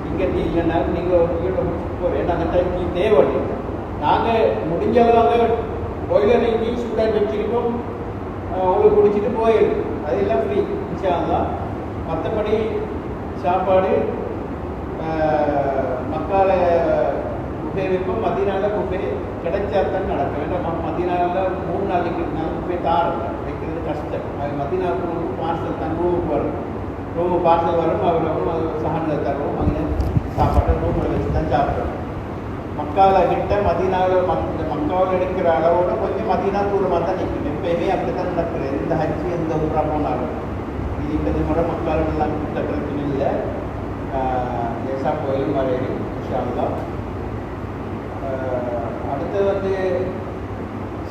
இங்கே டீ இல்லைனாலும் நீங்கள் வீட்டில் முடிச்சுட்டு போகிறேன் அந்த டைம் டீ தேவை. நாங்கள் முடிஞ்ச அளவு அங்கே பாய்லர் டீ சூடாக வச்சுருக்கோம் உங்களுக்கு குடிச்சிட்டு போயிடும். அதெல்லாம் ஃப்ரீ இன்ஷாஅல்லாஹ். மற்றபடி சாப்பாடு மக்கால குஃபே வைப்போம். மதினாவில் குஃபே கிடைச்சா தான் நடக்கும். ஏன்னா மதினாவில் 3 நாள் இருக்கிறதுனால குஃபே தாரம் வைக்கிறது கஷ்டம். அது மதினாவுக்கு பார்சல் தான் ரூமுக்கு வரும். ரூமு பார்சல் வரும் அவரும் அது சகனில் தருவோம். அங்கே சாப்பாட்டை ரூமில் வச்சு தான் சாப்பிட்றோம். மக்காவில் கிட்ட மதினாவில் மக்காவில் எடுக்கிற அளவோட கொஞ்சம் மதினா தூரமாக தான் நிற்கும். எப்பயுமே அப்படி தான் நடக்குது. எந்த ஹஜ்ஜி எந்த ஊரா போனாலும் இது இந்த முறை மக்காவில் எல்லாம் கிட்ட பிரச்சனை இல்லை. தேசா கோயிலும் வரையறு இன்ஷாஅல்லாஹ். அடுத்தது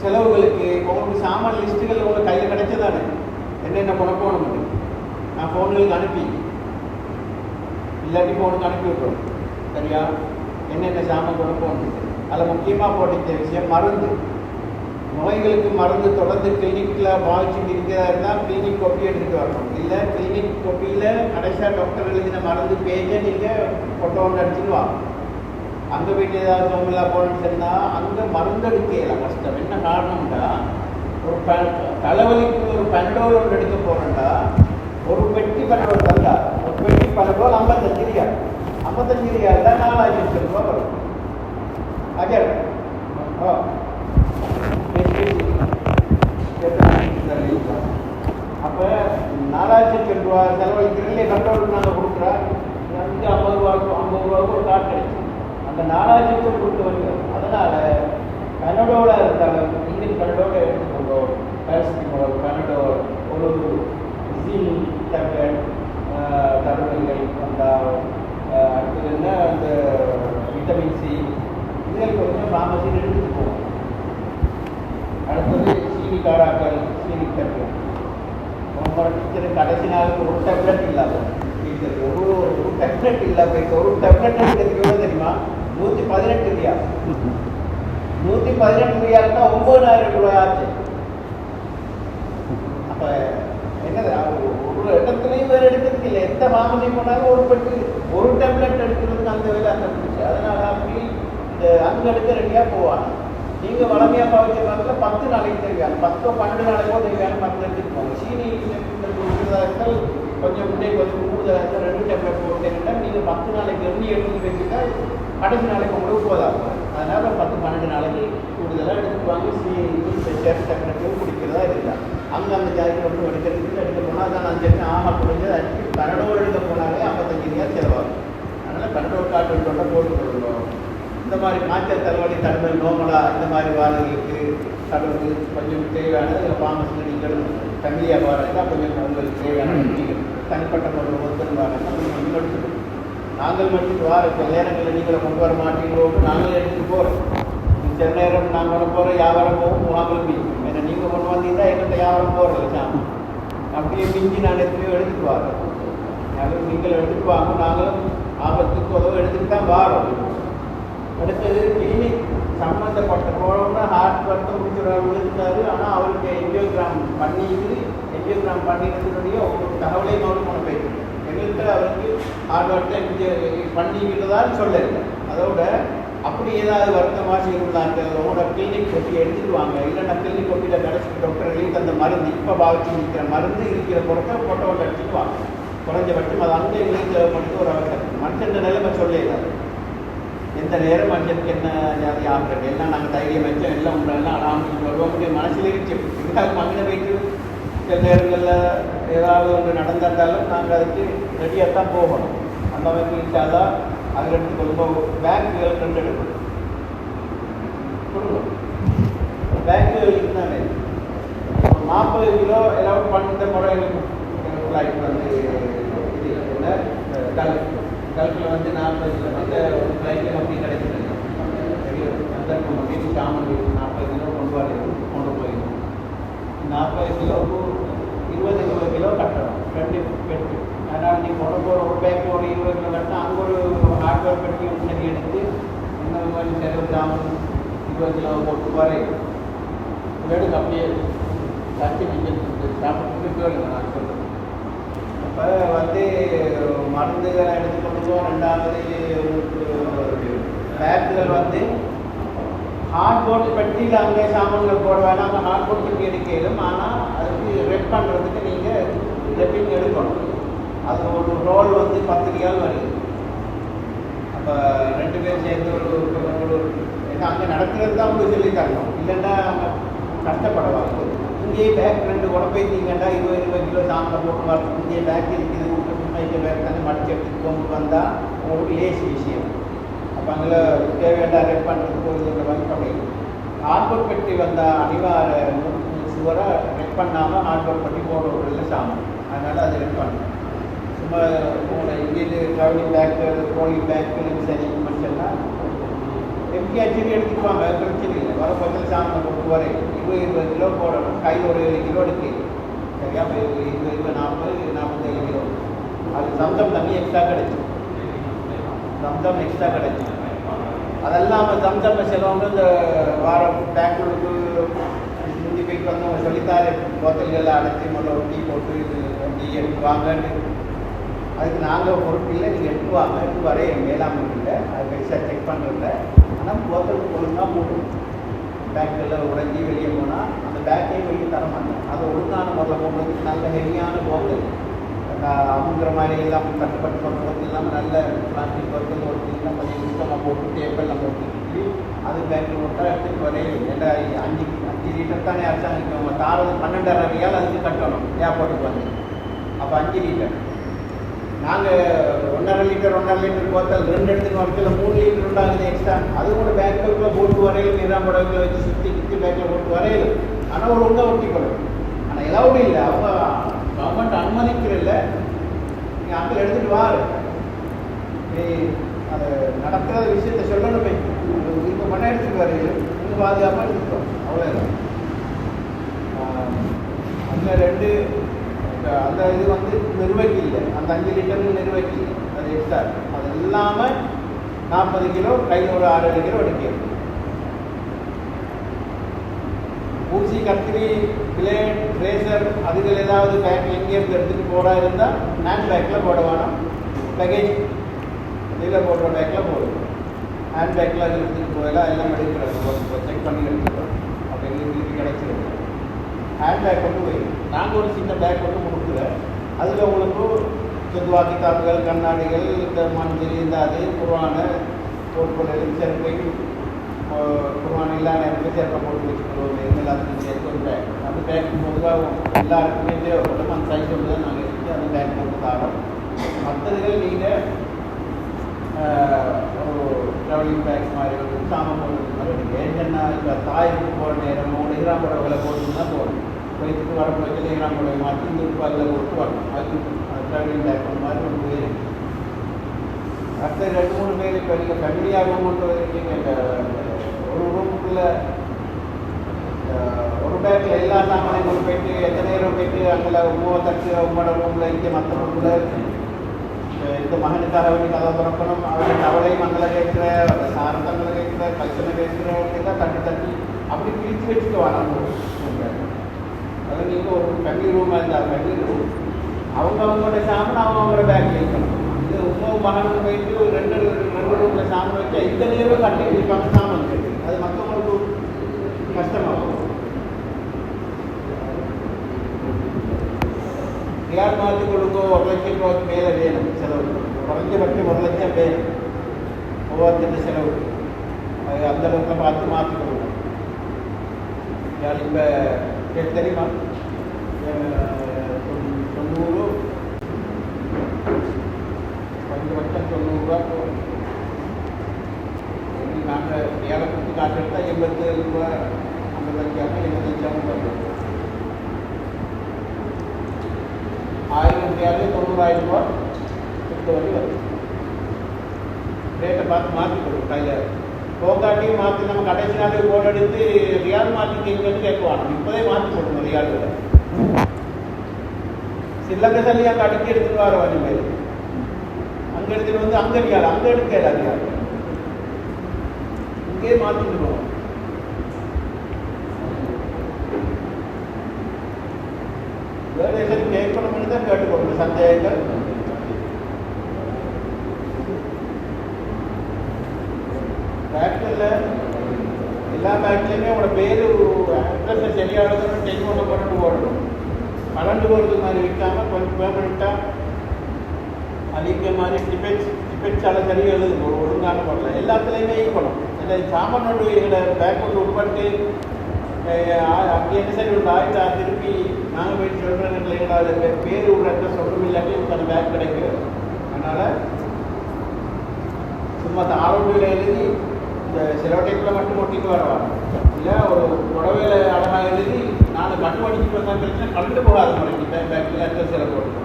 செலவுகளுக்கு உங்களுக்கு சாமான் லிஸ்ட்டுகள் உங்களுக்கு கையில் கிடைச்சதானே என்னென்ன போகணும் நான் ஃபோன்களுக்கு அனுப்பி இல்லாட்டி ஃபோனுக்கு அனுப்பி விட்றோம். சரியா? என்னென்ன சாமான் போகணும் அதில் முக்கியமாக போட்டிருக்க விஷயம் மருந்து. நோய்களுக்கு மருந்து தொடர்ந்து கிளினிக்கில் பாதிச்சுட்டு இருக்கிறதா இருந்தால் கிளினிக் கொப்பி எடுத்துகிட்டு வரணும். இல்லை கிளினிக் கொப்பியில் கடைசியாக டாக்டர் எழுதின மருந்து பேஜை நீங்கள் ஃபோட்டோ ஒன்று அடிச்சுட்டு வாங்க. அங்கே போயிட்டு ஏதாவது சோமில்லா போகணும்னு சொன்னால் அங்கே மருந்து எடுக்கலாம் கஷ்டம். என்ன காரணம்னா ஒரு தலைவலிக்கு ஒரு பெனடோல் ஒன்று எடுக்க போகிறோம்னா ஒரு பெட்டி பெனடோல் தந்தா ஒரு பெட்டி பெனடோல் 55 ரியால். 55 ரியால் தான் 4000 ரூபா வரும். அஜர் அப்போ 4000 ரூபா செலவழிக்கிறதுல கண்ட்ரோலுக்கு நாங்கள் கொடுக்குறோம். 50 ரூபாவுக்கு ஒரு கார்டு கிடைக்கும். அந்த 4000 கொடுத்து வருகிறோம். அதனால் பெனடோலாக இருந்தாலும் இந்தியன் பெனடோலை எடுத்துக்கொண்டோம். பேரசிட்டமால் பெனடோல் ஒரு ஜின் டேப்லெட் தடுமைகள் வந்தால் அடுத்தது என்ன அந்த விட்டமின் சி இதில் கொஞ்சம் ஃபார்மசியில் எடுத்துட்டு போவோம். அடுத்தது சீனி காராக்கள் சீனி டேப்லெட் உங்களோட டீச்சருக்கு கடைசி நாளுக்கு ஒரு டேப்லெட் இல்லாத டீச்சருக்கு ஒரு டேப்லெட் இல்லை. போயிட்டு ஒரு டேப்லெட் எடுக்கிறதுக்கு எவ்வளோ தெரியுமா? 118 ரியால். 118 ரியால் தான் 9000 ரூபாய் ஆச்சு. அப்போ என்னது ஒரு இடத்துலையும் வேறு எடுக்கிறதுக்கு இல்லை. எந்த ஃபார்மசி போனாலும் ஒரு பெட்டு ஒரு டேப்லெட் எடுக்கிறதுக்கு அந்த வேலை அந்த இருந்துச்சு. அதனால் அப்படி இந்த அங்கே எடுக்க ரெடியாக போவாங்க. நீங்கள் வளமையாக பாவிச்ச மரத்தில் 10 நாளைக்கு தெரியாது 10-12 நாளைக்கோ தெரியாது மருந்து எடுத்துட்டு போவாங்க. சீனி இருக்கிறதாக்கள் கொஞ்சம் முன்னே கொஞ்சம் கூடுதலாக 2 டேப்லெட் போட்டு போட்டீங்கன்னா நீங்கள் 10 நாளைக்கு எண்ணி எடுத்து வச்சுட்டா கடைசி நாளைக்கு உங்களுக்கு போதாகும். அதனால் 10-12 நாளைக்கு கூடுதலாக எடுத்துட்டு வாங்கி சேர் சக்கரத்தையும் குடிக்கிறதா இருந்தால் அங்கே அந்த ஜாதிக்கு மட்டும் எடுக்கிறதுக்கு எடுக்க போனால் தான் நான் சரி ஆக குறைஞ்சது அடிச்சு கனடோடு எடுக்க போனாலே 55 செலவாகும். அதனால் கனடோடு காட்டு கொண்ட போட்டுக்கொள்ளணும். இந்த மாதிரி காய்ச்சல் தலைவலி தடுமல் நோமலா இந்த மாதிரி வாழ்களுக்கு கடவுளுக்கு கொஞ்சம் தேவையானது இதில் ஃபார்மஸில் நீங்கள் ஃபேமிலியாக வரலாம் கொஞ்சம் உங்களுக்கு தேவையான நீங்கள் தனிப்பட்ட பொருள் ஒருத்தர் வரலாம் நீங்கள் எடுத்துக்கணும். நாங்கள் மட்டும் வார இப்போ நேரங்களில் நீங்களை கொண்டு வர மாட்டீங்களோ நாங்களே எடுத்துகிட்டு போகிறோம். சில நேரம் நாங்கள் வர போகிறோம் வியாபாரம் போகும் முகாமல் மீண்டும் ஏன்னா நீங்கள் கொண்டு வந்தீங்கன்னா எங்கிட்ட வியாபாரம் போகிறதில்ல சாமி அப்படியே மிஞ்சி நான் எத்தனையோ எடுத்துட்டு வரேன். யாரும் நீங்கள் எடுத்துட்டு வாங்க நாங்களும் ஆபத்துக்கு உதவும் எடுத்துகிட்டு தான் வாரோம். அடுத்தது கிளினிக் சம்மந்தப்பட்ட போனோம்னா ஹார்ட் வருத்தம் முடிச்சுருந்தாரு. ஆனால் அவருக்கு என்ஜியோகிராம் பண்ணிட்டு என்ஜியோகிராம் பண்ணினதுடைய ஒரு தகவலை நோட் பண்ண போயிட்டு எங்களுக்கு அவருக்கு ஹார்ட் வருத்தம் பண்ணிக்கிட்டதான்னு சொல்லலை. அதோட அப்படி ஏதாவது வருத்தமாக செய்யலாங்க உங்களோட கிளினிக் கொட்டி எடுத்துட்டு வாங்க. இல்லைன்னா கிளினிக் கொட்டியில் கடைசி டாக்டர் எழுதி அந்த மருந்து இப்போ பாவிச்சு நிற்கிற மருந்து இருக்கிற பொருட்களை போட்டோ அடிச்சுட்டு வாங்க. குறைஞ்சபட்சம் அது அங்கே எங்களுக்கு தேவைப்படுது ஒரு அவசரம். மனுஷன் நிலைமை சொல்லிடாது எந்த நேரம் மனுஷனுக்கு என்ன ஜாதி ஆகிறது எல்லாம் நாங்கள் தைரியம் வச்சோம் எல்லாம் உண்டெல்லாம் அடாமல் வருவோம் மனசில் இருக்கு. இதுக்காக மகிழ வைத்து சில நேரங்களில் ஏதாவது ஒன்று நடந்திருந்தாலும் நாங்கள் அதுக்கு ரெடியாக தான் போகணும். அந்த மாதிரி இல்லாதான் அதில் எடுத்து கொள்ளும் பேங்குகள் ரெண்டு எடுக்கணும் கொடுக்கணும். பேங்குகளுக்கு தானே 40 கிலோ எல்லாம் பண்ணுற முறை ஃப்ளைட் வந்து இது என்ன கல்ஃபில் வந்து 40 கிலோ அந்த ஒரு ஃப்ளைட்டில் அப்படி கிடைக்கிறது பெரிய சந்தர்ப்பம் அப்படின்னு சாமன் 40 கிலோ கொண்டு போயிடும். 40 கிலோவுக்கு 20 கிலோ கட்டணும் 2 பெட்டு. அதனால் நீ கொண்டு போகிற ஒரு பேக்கு ஒரு 20 கிலோ கட்டினா அங்கே ஒரு ஹார்ட்வேர் பெட்டி சரி எடுத்து இந்த மாதிரி செலவு சாமன் 20 கிலோ போட்டு வரையும் எடுத்து அப்படியே கட்டி நீங்கள் சாப்பிட்டு கேளுங்க நான் சொல்கிறேன். இப்போ வந்து மருந்துகளை எடுத்துக்கொண்டுவோம். ரெண்டாவது பேக்குகள் வந்து ஹார்ட்போர்ட் பெட்டியில் அங்கே சாமான்கள் போட வேணாம். அங்கே ஹார்ட்போர்ட் பெட்டி எடுக்கலும். ஆனால் அதுக்கு ரெட் பண்ணுறதுக்கு நீங்கள் ரெப்பிங் எடுக்கணும். அது ஒரு ரோல் வந்து 10 ரியால் வருது. அப்போ 2 பேர் சேர்ந்து ஒரு ஏன்னா அங்கே நடக்கிறது தான் உங்களுக்கு சொல்லி தரணும். இல்லைன்னா அவங்க கஷ்டப்படுவாங்க. இங்கேயே பேக் 2 உடம்பைத்தீங்கன்னா 20 கிலோ சாமான் போட்டு வரணும். இங்கேயே பேக் இருக்குது முன்னைக்கு பேக் தானே மடிச்சு எடுத்துட்டு கொண்டு வந்தால் உங்களுக்கு லேசி விஷயம். அப்போ அங்கே தேவையான ரெட் பண்ணுறதுக்கு ஒரு வந்து அப்படின்னு ஹார்ட்போர்ட் பெட்டி வந்தால் அனிவார சுவராக ரெட் பண்ணாமல் ஹார்ட்போர்ட் பெட்டி போடுறது இல்லை சாமான். அதனால் அது ரெட் பண்ணணும். சும்மா உங்களை இங்கேருந்து ட்ராவலிங் பேக்கு ட்ரோலிங் பேக்கு சரி மனுஷன்லாம் எப்படியாச்சும் எடுத்துக்குவாங்க. பிரச்சனை இல்லை. வர பக்கத்தில் சாமான் கொண்டு வர 20 கிலோ போடணும். கையில் ஒரு 7 கிலோ எடுக்கு சரியா. இப்போ 20 40 கிலோ அது சம்சம் தண்ணி எக்ஸ்ட்ரா கிடைக்கும். சம்சம் எக்ஸ்ட்ரா கிடைக்கும். அதெல்லாம் சம்சம் செலவங்க இந்த வாரம் பேங்களுக்கு முந்தி போய்ட்டு வந்தவங்க சொல்லித்தாரு போத்தல்களில் அடைச்சி முதல்ல டீ போட்டு டீ எடுத்து வாங்கன்னு. அதுக்கு நாங்கள் பொறுப்பில்லை. நீங்கள் எடுத்து வாங்க எடுத்து வர மேலாண்மை இல்லை. அது பெருசாக செக் பண்ணுறதில்ல. ஆனால் போத்தலுக்கு ஒழுங்காக போடும். பேக்கில் உடைஞ்சி வெளியே போனால் அந்த பேக்கையும் வெளியே தர மாட்டேன். அதை ஒழுங்கான முதல்ல போடுறதுக்கு நல்ல ஹெவியான போத்தல் அமுங்கிற மாதிரி இல்லாமல் கட்டுப்பட்டு போடுறது இல்லாமல் நல்ல பிளாஸ்டிக் பொருட்கள் ஒரு எல்லாம் கொஞ்சம் சுத்தமாக போட்டு டேப்பெல்லாம் போட்டு அது பேக்கில் போட்டால் எடுத்துகிட்டு வரையும். ஏன்னா 5 லிட்டர் தானே அரசாங்கம் அவங்க தாரது 12.5 ரியால் அதுக்கு கட்டணும் ஏர்போர்ட்டுக்கு வந்து. அப்போ 5 லிட்டர் நாங்கள் 1.5 லிட்டர் போத்தல் 2 இடத்துக்கு வரத்துல 3 லிட்டர் உண்டாகுது எக்ஸ்ட்ரா. அது கூட பேக்குக்குள்ளே போட்டு வரையிலும் நீராம் படகுல வச்சு சுற்றி பேக்கில் போட்டு வரையிலும். ஆனால் ஒரு ஒழுங்காக ஒட்டி கொள்ளும். ஆனால் எல்லாம் இல்லை. அவங்க கவர்மெண்ட் அனுமதிக்கிறதில்ல. நீங்கள் அங்கே எடுத்துகிட்டு வாரு அதை நடக்கிற விஷயத்த சொல்லணுமே. இப்போ மண்ணை எடுத்துகிட்டு வரையிலும் இன்னும் பாதுகாப்பாக எடுத்துக்கிறோம். அவ்வளோதான். அங்கே 2 அந்த இது வந்து நிர்வகி இல்லை. அந்த 5 லிட்டர் நிர்வகி இல்லை. அது எக்ஸ்ட்ரா. அது இல்லாமல் 40 கிலோ கையில் ஒரு 6 கிலோ எடுக்கணும். ஊசி கத்திரி பிளேட் ரேசர் அதுகள் ஏதாவது பேக் எங்கேருந்து எடுத்துகிட்டு போடா இருந்தால் ஹேண்ட் பேக்கில் போட வேணாம். லக்கேஜ் இதில் போடுற பேக்கில் போடும். ஹேண்ட் பேக்கில் அது எடுத்துகிட்டு போயெல்லாம் எல்லாம் எடுக்கிறது செக் பண்ணி எடுத்துக்கிறோம். அப்போ எங்களுக்கு கிடைச்சிருக்கு. ஹேண்ட் பேக் கொண்டு போய் நாங்கள் ஒரு சின்ன பேக் கொண்டு கொடுக்குறேன். அதில் உங்களுக்கு துவா கிதாபுகள், கண்ணாடிகள், இந்த மஞ்சள், இந்த அது குர்ஆன போட்டுக்கொள்ள செருப்பையும் குர்ஆன் எல்லா நேரத்துலையும் செருப்பை போட்டு வச்சுக்கொள்வோம். எல்லாத்துக்கும் சேர்த்து ஒரு பேக். அந்த பேக் பொதுவாக எல்லாருக்குமே தேவைப்படும். அந்த சைஸ் தான் நாங்கள் எடுத்து அந்த பேக் போட்டு தரோம். மற்றதுகள் நீங்கள் ஒரு ட்ராவலிங் பேக்ஸ் மாதிரி வந்து சாமான் போடுறது மாதிரி எடுங்க. ஏன்னா இப்போ தாய்க்கு போகிற நேரம் ஒரு இஹ்ராம் புடவை போட்டுன்னா போகணும். போயிட்டு வர போயிட்டு இஹ்ராம் புடவை மாற்றி இந்த உட்பாதில் போட்டு வரணும். அது ட்ராவலிங் பேக் பண்ண மாதிரி ஒரு பேர். அடுத்த 2-3 பேர் இப்போ நீங்கள் ஃபேமிலியாக ரூம் கொண்டு இருக்கீங்க. ஒரு ரூமுக்குள்ளே ஒரு பேக்கில் எல்லா சாமானையும் கொண்டு போயிட்டு எத்தனை நேரம் போயிட்டு அங்கே உணவை தட்டு உங்களோட ரூமில் இங்கே மற்ற ரூமில் இந்த மகனுக்காக வேண்டி கதை திறக்கணும். அவரை அவளை மங்களை கேட்குற சாரத்தங்களை கேட்குற கல்ச்சனை கேட்குறவங்க தட்டி தட்டி அப்படி பிரித்து வச்சுட்டு வராங்க. அதில் நீங்கள் ஒரு ஃபேமிலி ரூமாக இருந்தால் ஃபேமிலி ரூம் அவங்களோட சாமான் அவங்களோட பேக்கில் இருக்கணும். இது உணவு மகனுக்கு போயிட்டு ரெண்டு ரூமில் சாமான் வச்சா இந்த நேரம் கட்டி இருப்பாங்க சாமான் கேட்டு அது மற்றவங்களுக்கு கஷ்டமாகும். யார் மாற்றி கொடுங்கோ 1 லட்சம் ரூபாய்க்கு மேலே வேணும் செலவு. குறைஞ்சபட்சம் 1 லட்சம் வேணும் ஒவ்வொருத்தருடைய செலவு. அது அந்த அளவுக்கு பார்த்து மாற்றி கொடுக்கணும். யார் இப்போ தெரியுமா 90 குறைஞ்சபட்சம் 90 ரூபா போகும். நாங்கள் ஏழை கொடுத்து காட்டு எடுத்தால் 87 ரூபா 55,000 ரூபாய். 1000 ரூபாய் 90,000 ரூபா கொடுத்த வழி வரும். ரேட்டை பார்த்து மாற்றி கொடுக்கும். கையில் போக்காட்டியும் மாற்றி நம்ம கடைசி நாள் போன் எடுத்து ரியால் மாற்றிக்கிங்கன்னு கேட்குவாங்க. இப்போதே மாற்றி கொடுக்கணும் ரியாலில். சில்லங்க சல்லி அங்கே அடுக்கி எடுத்துட்டு வர வழி மேலே அங்கே எடுத்துகிட்டு வந்து அங்கே ரியால் அங்கே எடுக்க ரியால் இங்கே மாற்றிட்டு போவோம். வேறு எங்களுக்கு கேட்கணும்னு தான் கேட்டுக்கொள்ளுங்க. சந்தேகங்கள் பேக்கில் எல்லா பேக்லேயுமே உங்களோட பேர் அட்ரஸை சரியானதுன்னு டெலிஃபோனில் கொண்டு போடணும். கலந்து போகிறது மாதிரி விற்காமல் கொஞ்சம் பேமெண்ட்டாக அதிக மாதிரி டிபெட்ஸால் சரியாக எழுதுங்க. ஒரு ஒழுங்கான பண்ணல எல்லாத்துலேயுமே ஈக்கணும். இல்லை சாமானோடு எங்களை பேக் கொண்டு உட்பட்டு அப்படி என்ன சரி ஒரு ஆயிட்டா திருப்பி நாங்கள் போய் சொல்கிறேன் எங்களோட பேர் உள்ள அட்ரஸ் ஒன்றும் இல்லாட்டி அந்த பேக் கிடைக்கும். அதனால் சும்மா ஆரோக்கியில் எழுதி இந்த செலோடைப்பில் மட்டும் ஒட்டிட்டு வரவாங்க. இல்லை ஒரு புடவையில் அழகாக எழுதி நான் கண்டு அடிச்சுட்டு வந்தால் பிரச்சனை கண்டு போகாத முறைக்கு பேக்கில் அட்ரஸ் எல்லாம் போட்டு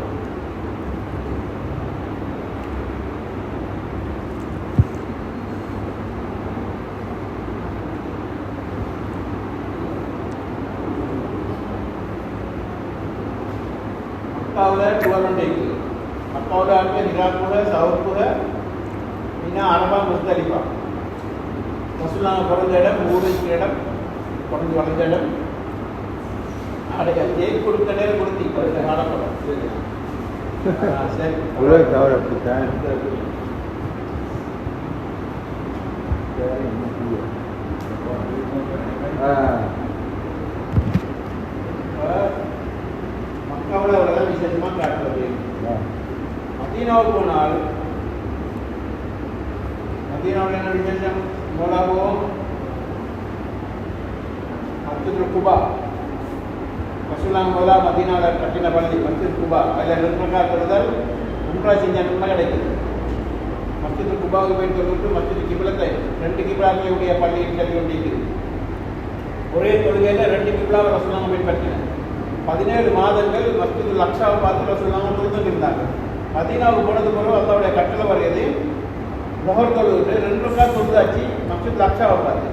मक्का 12 இருக்குது. மக்காவில் ஆகிய நிராக்குக சவுக்குக இன்னும் அரபா முஸ்தலிஃபா ரசூலுல்லாஹ் பிறந்த இடம் ஊர் இருக்கிற இடம் பிறந்து வளர்ந்த இடம் அடைய தேக்கு கொடுத்த நேரம் கொடுத்து இப்போ இந்த காலப்படம் சரி தவறு அப்படித்தான். மக்காவில் அவர்கள் விசேஷமாக காட்டுவது. மதீனாவுக்கு போனால் மதீனாவில் என்ன விசேஷம்? மூலாவும் மஸ்ஜிதுல் குபா ரசூலுல்லாஹ் மூலா மதீனாவில் கட்டின பள்ளி மஸ்ஜித் குபா. அதில் 2 ரக்காத் தொழுதல் உம்ரா செஞ்ச நன்மை கிடைக்குது. மஸ்ஜிதுல் குபாவுக்கு போய் தொழுவிட்டு மஸ்ஜித் கிப்லத்தை 2 கிப்லாக்களுடைய பள்ளியில் சொல்லி கொண்டிருக்குது. ஒரே தொழுகையில் 2 கிப்லாவை ரசூலுல்லாஹ் போய் பற்றினார். 17 மாதங்கள் மஸ்ஜிதுல் அக்ஸாவை பார்த்து ரசூலுல்லாஹ் தொழுதுட்டு இருந்தாங்க. மதீனாவுக்கு போனது பிறகு அல்லாஹ்வுடைய கட்டளை வருகிறது. முஹர் தொழுது 2 ரக்காத் தொழுதாச்சு மஸ்ஜிதுல் அக்ஸாவை பார்த்து.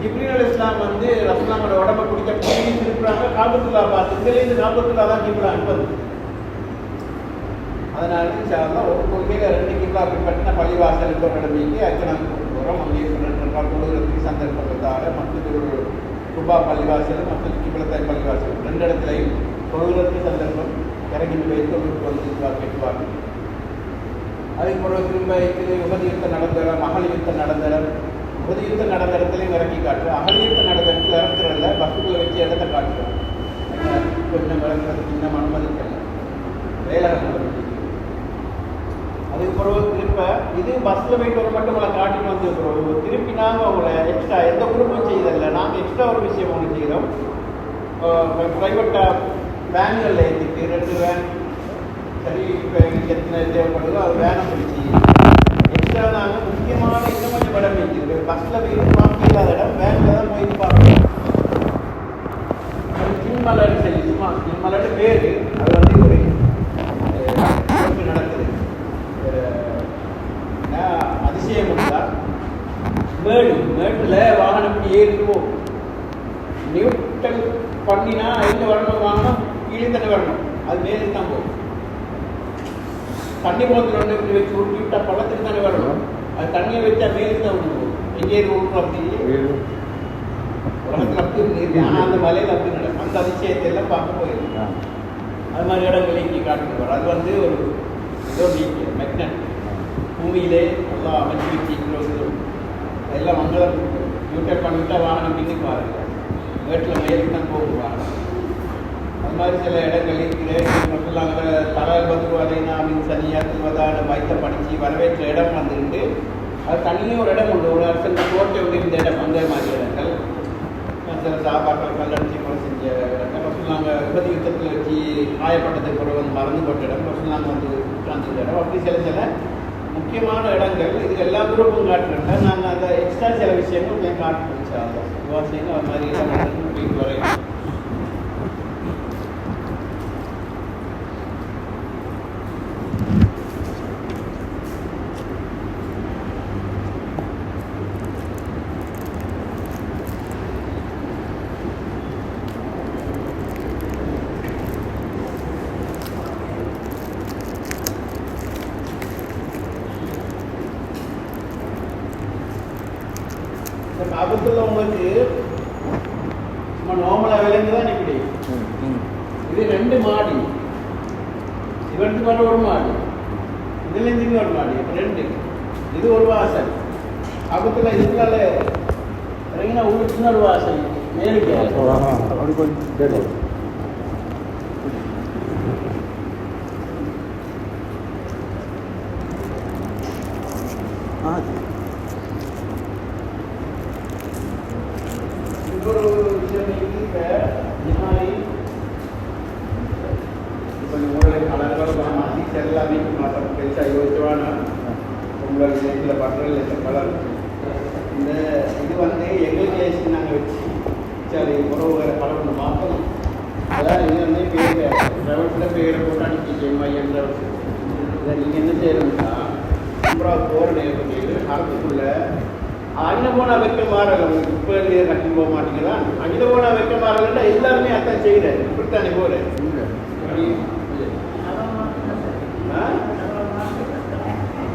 ஜிப்ரீல் அலைஹிஸ்ஸலாம் வந்து ரசூலுல்லாஹோட உடம்பை பிடிக்க திருப்புறாங்க. காபத்துல்லா பார்த்து இங்கிலேருந்து காபத்துல்லா தான் கிப்லா அனுப்பது. அதனால இன்ஷாஅல்லாஹ் ஒரு கொள்கையில் 2 கிப்லா பின்பற்றின பள்ளிவாசலுக்கு ஒரு இடமைக்கு அச்சனம் போகிறோம். அங்கே 2 ரக்காத் தொழுகிறதுக்கு சந்தர்ப்பத்தால் மஸ்ஜிதுல் குபா பள்ளிவாசல் மஸ்ஜித் கிப்லத்தை பள்ளிவாசல் 2 இடத்துலையும் தொழுகிறதுக்கு சந்தர்ப்பம் இறங்கிட்டு போய் தொழுவிட்டு வந்து கேட்டுவாங்க. அதுக்கு பிறகு திரும்ப உஹது யுத்தம் நடந்த இடம், அகல் யுத்தம் நடந்த இடம், உஹது யுத்தம் நடந்த இடத்துலையும் இறக்கி காட்டுறோம். அகல் யுத்தம் நடந்த இடத்துல இறக்குறதில்ல, பஸ்ஸுக்குள்ள வச்சு இடத்த காட்டுறோம். கொஞ்சம் இறக்குறதுக்கு இன்னும் அனுமதிக்கல. வேலகத்தில் அதுக்கு பிறகு திருப்ப இது பஸ்ஸில் போயிட்டு ஒரு மட்டும் உங்களை காட்டிட்டு வந்து பிறகு திருப்பி நாங்கள் உங்களை எக்ஸ்ட்ரா எந்த குரூப்பும் செய்யறதில்லை. நாங்கள் எக்ஸ்ட்ரா ஒரு விஷயம் ஒன்று செய்கிறோம். ப்ரைவேட்டாக வேன்களில் ஏற்றிட்டு 2 வேன் சரி இப்போ எங்களுக்கு எத்தனை தேவைப்படுதோ அது வேனை பிடிச்சி எக்ஸ்ட்ரா நாங்கள் முக்கியமான இன்னும் கொஞ்சம் இடம் வைக்கிறது. பஸ்ஸில் போயிட்டு பார்க்க இல்லாத இடம் வேனில் தான் போயிட்டு பார்க்கணும். கிண்மலன்னு சொல்லி சும்மா கிண்மலன்னு பேர் அது வந்து ஒரு நடக்குது. அதிசயம் இருந்தால் மேட்டில் வாகனம் இப்படி ஏறிடுவோம். நியூட்டன் பண்ணினா எங்கே வரணும் வாகனம் கீழே தானே வரணும். அது மேலே தான் போகும். தண்ணி போத்தில் ஒன்று இப்படி வச்சு உருட்டி விட்டா பள்ளத்துக்கு தானே வரணும். அது தண்ணியை வச்சா மேலே தான் ஒன்று போகும். எங்கேயும் உருட்டும் அப்படி உலகத்தில் அப்படி ஆனால் அந்த மலையில் அப்படி நடக்கும். அந்த அதிசயத்தை எல்லாம் பார்க்க போயிருக்கு. அது மாதிரி இடங்களை இங்கே காட்டுக்கு வரும். அது வந்து ஒரு ஏதோ மெக்னட் பூமியிலே எல்லாம் அமைச்சு வச்சுக்கிறோம். எல்லாம் மங்களம் யூட்டர் பண்ணிவிட்டா வாகனம் பின்னுக்கு பாருங்க. வீட்டில் மேலுக்கு தான் போகும் வாகனம். அது மாதிரி சில இடங்கள் இருக்கிறேன் மட்டும் அங்கே தலால் பத்துருவாதைனா அப்படின்னு சனியாத்துவதான வைத்த படித்து வரவேற்ற இடம் வந்துட்டு அது தனியாக ஒரு இடம் உண்டு. ஒரு அரசு கோட்டை உண்டு. இந்த இடம் அந்த மாதிரி இடங்கள் சில சாப்பாட்டில் கல்லடிச்சு கொலை செஞ்ச இடங்கள் ஃபஸ்ட்டு நாங்கள் விபத்து யுத்தத்தில் வச்சு காயப்பட்டதுக்கு பிறகு வந்து மறந்து போட்ட இடம் ஃபஸ்ட்டு நாங்கள் வந்து உட்கார்ந்து இடம் அப்படி சில முக்கியமான இடங்கள் இது எல்லா குரூப்பும் காட்டுறாங்க. நாங்கள் அந்த எக்ஸ்ட்ரா சில விஷயங்கள் கொஞ்சம் காட்டுறோம் சார். விவசாயிங்க அது மாதிரி எல்லாம் போயிட்டு வரையும் ஆபத்துல உங்களுக்கு சும்மா நார்மலா விலங்கு தான் இப்படி. இது 2 மாடி. இவனுக்கு மேல ஒரு மாடி, இதுல இருந்து இன்னொரு மாடி, 2. இது ஒரு வாசல். ஆபத்துல இதுக்குள்ள இறங்கினா ஒரு சின்ன ஒரு வாசல் மேலுக்கு அப்படி கொஞ்சம் ஒரு விஷயம் இந்த மாதிரி இப்போ உங்களுடைய கலர்கள் மாற்றி எல்லாமே மாற்றம் பெருசாக யோசிச்சுவானா உங்களோட விஷயத்தில் பட்டங்கள் கலர் இந்த இது வந்து எங்களுக்கு ஏசி நாங்கள் வச்சு சரி உறவு கலர் ஒன்று மாற்றணும். அதான் நீங்கள் வந்து பேர் ட்ரெவல்ஸில் பேரை போட்டு அனுப்பிச்சு மையம் ட்ரெவல்ஸ் இதை நீங்கள் என்ன செய்யணும்னா அப்புறம் போகிற நேரத்துக்கு அரசுக்குள்ளே அங்கே போனால் வைக்க மாறல. உங்களுக்கு இப்போ கட்டி போக மாட்டேங்குதான். அங்கே போனால் வைக்க மாறலன்னா எல்லாருமே அதான் செய்கிறேன். இப்படித்தானே போகிறேன்.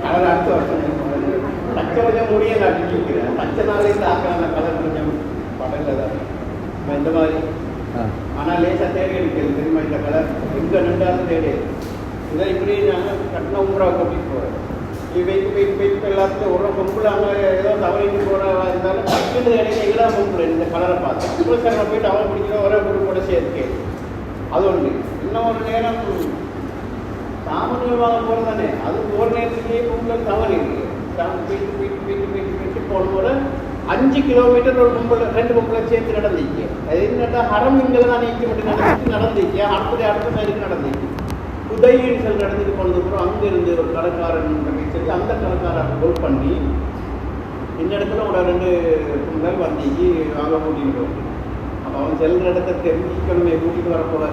கலர் அடுத்த வருஷம் பச்சை கொஞ்சம் முடிய காட்டி நிற்கிறேன். பச்சை நாளே தாக்கான கலர் கொஞ்சம் படல தான் இந்த மாதிரி. ஆனால் லேசாக தேடி எடுக்கிறது தெரியுமா இந்த கலர் எங்கே நின்றாலும் தேடி இதை இப்படி நாங்கள் கட்டின உங்களாக கட்டிட்டு போகிறேன். வெயிட் எல்லாத்துக்கும் ஒரு பொம்பளை அங்கே ஏதோ தவறிட்டு போகிறவா இருந்தாலும் பக்கத்து இடையில எல்லா பொம்பளை இந்த கலரை பார்த்து இப்போ சார் நம்ம போயிட்டு அவன் பிடிக்கிறோம் ஒரே குரூப்போட சேர்த்து அது ஒன்று. இன்னும் ஒரு நேரம் சாமான்கள் வாங்க போகிறது தானே அது ஒரு நேரத்துலேயே பொம்பளை தவறு இருக்குது. போயிட்டு போனதோட 5 கிலோமீட்டர் ஒரு பொம்பளை 2 பொம்பளை சேர்த்து நடந்துச்சு. அது என்னட்டா ஹரமிங்களை தான் நீக்கி மட்டும் நடந்துச்சு. அடுத்த சைடுக்கு நடந்துச்சு. உதயின்னு சொல்லி நடந்துட்டு போனதுக்கப்புறம் அங்கேருந்து ஒரு கடைக்காரன் சொல்லி அந்த கடைக்காரன் கோல் பண்ணி இந்த இடத்துல ஒரு 2 பொங்கல் வந்திக்கு வாங்க கூட்டிகிட்டு போகும். அப்போ அவன் செல்கிற இடத்த தெரிஞ்சுக்கணுமே கூட்டிகிட்டு வரப்போல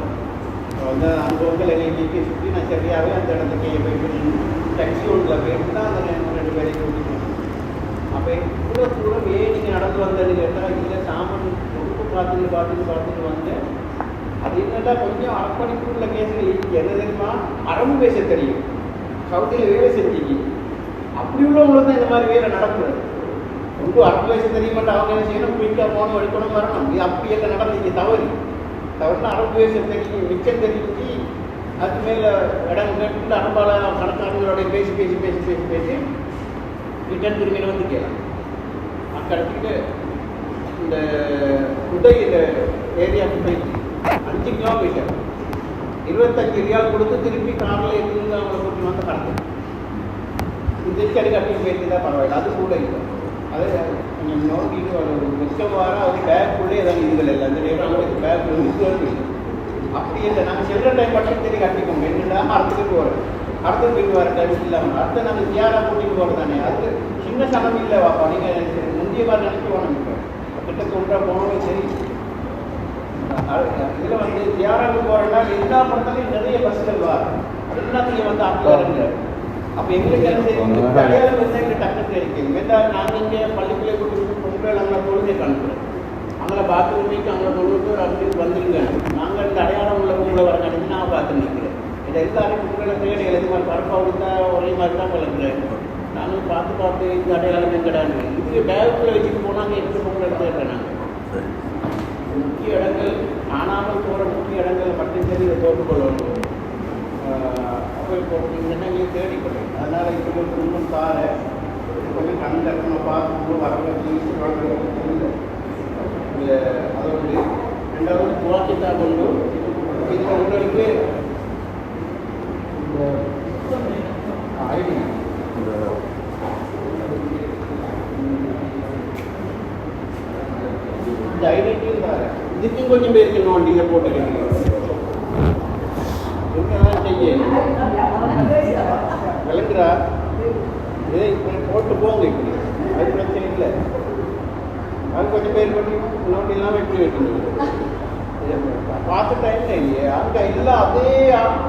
வந்து அந்த பொங்கல் எங்களுக்கு சுற்றி நான் சரியாகவே அந்த இடத்துக்கு போயிட்டு டாக்ஸி ஒன்றில் போயிட்டு தான் அந்த 2 பேரையும் கூட்டிகிட்டு வந்தேன். அப்போ இவ்வளோ தூரம் நீங்கள் நடந்து வந்ததுன்னு கேட்டால் இல்லை சாமான் பொறுப்பு பார்த்துட்டு வந்தேன். அது என்னென்னா கொஞ்சம் அர்ப்பணிப்புள்ள கேஸில் என்ன தெரியுமா அரபு பேச தெரியும். சவுதியில் வேலை செஞ்சீங்க அப்படி உள்ளவங்களுக்கு தான் இந்த மாதிரி வேலை நடக்கூடாது. ரொம்ப அரபு பேச தெரிய மாட்டேன். அவங்க என்ன செய்யணும் குயிக்காக போகணும் எடுக்கணும் வரணும். இது அப்படி எல்லாம் நடந்தீங்க தவறுனா அரபு பேச தெரியும் மிச்சம் தெரிஞ்சு அதுக்கு மேலே இடம் கேட்டு அரபால கணக்காளர்களோடைய பேசி ரிட்டர்ன் திரும்பின வந்து கேட்கலாம். அக்கடிச்சுட்டு இந்த உதய் இந்த ஏரியா 5 கிலோமீட்டர் 25 ரியால் கொடுத்து திருப்பி காரில் இருந்து அவங்களை கூட்டி வந்து கடத்து திருப்பி அடி கட்டி போயிட்டு தான் பரவாயில்ல, அது கூட இல்லை. அது கொஞ்சம் நோக்கிட்டு ஒரு மிச்சம் வார ஒரு பேக்குள்ளே ஏதாவது இதுகள் இல்லை, அந்த டைம் பேக் இல்லை. அப்படி இல்லை, நாங்கள் செல்ற டைம் மட்டும் சரி கட்டிக்கோங்க, என்னடா அடுத்துக்கு போகிறோம், அடுத்த போயிட்டு வர டைம் இல்லாமல் அடுத்த நாங்கள் தியாராக கூட்டிகிட்டு போகிறது தானே, அது சின்ன சனம் இல்லை வாப்பா. நீங்கள் முந்தைய மாதிரி நினைக்க வேணும், இப்போ கிட்ட ஒன்றா போனோம் சரி. இதில் வந்து தியாராவுக்கு போகிறோம்னா எல்லா படத்துலையும் நிறைய பஸ்கள் வரும், எல்லாத்துலேயும் வந்து அப்ளாருங்க. அப்போ எங்களுக்கு என்ன செய்யும், அடையாளம் வந்து எங்களுக்கு டக்குன்னு கிடைக்கும். வேண்டாம் நாங்கள் இங்கே பள்ளிக்குள்ளே கூட்டிட்டு பொங்கல் அங்கே தொழுகை காணுறோம், அங்கே பாத்ரூமைக்கு அங்கே தொழுவிட்டு ஒரு அப்படி வந்துருங்க. நாங்கள் இந்த அடையாளம் உள்ள உங்களை வர கிடைச்சி நான் பார்த்து நிற்கிறேன். இதை எல்லாரும் உங்களை தேடி எழுதி மாதிரி பரப்பாக கொடுத்தா ஒரே மாதிரி தான் வளர்க்குறேன். நாங்கள் பார்த்து இந்த அடையாளம் எங்கடான்னு இது பேகுக்குள்ளே வச்சுட்டு போனாங்க, எப்படி பொங்கல் எடுத்துக்கிறேன். நாங்கள் முக்கிய இடங்கள் காணாமல் போகிற முக்கிய இடங்கள் மட்டும் சரி இதை தோற்றுக்கொள்ளணும். அப்போ இப்போ நீங்கள் தேடிக்கொள்ளும். அதனால் இப்போ இன்னும் தார கொஞ்சம் கண் கட்டணம் பார்த்து வரல அதோடு ரெண்டாவது துவாக்கித்தா கொண்டு இது உங்களுக்கு ஐடி இந்த ஐடென்டிட்டியும் தார இதுக்கும் கொஞ்சம் பேருக்கு இன்னும் வண்டியில் போட்டுக்கிறீங்க. என்னதான் செய்ய விளங்குறா, இதே இப்படி போட்டு போங்க, இப்படி அது பிரச்சனை இல்லை. அது கொஞ்சம் பேர் பண்ணி நோட்டி இல்லாமல் எப்படி வைக்கணும் பார்த்த டைம்ல இல்லையே, அங்கே இல்லை அதே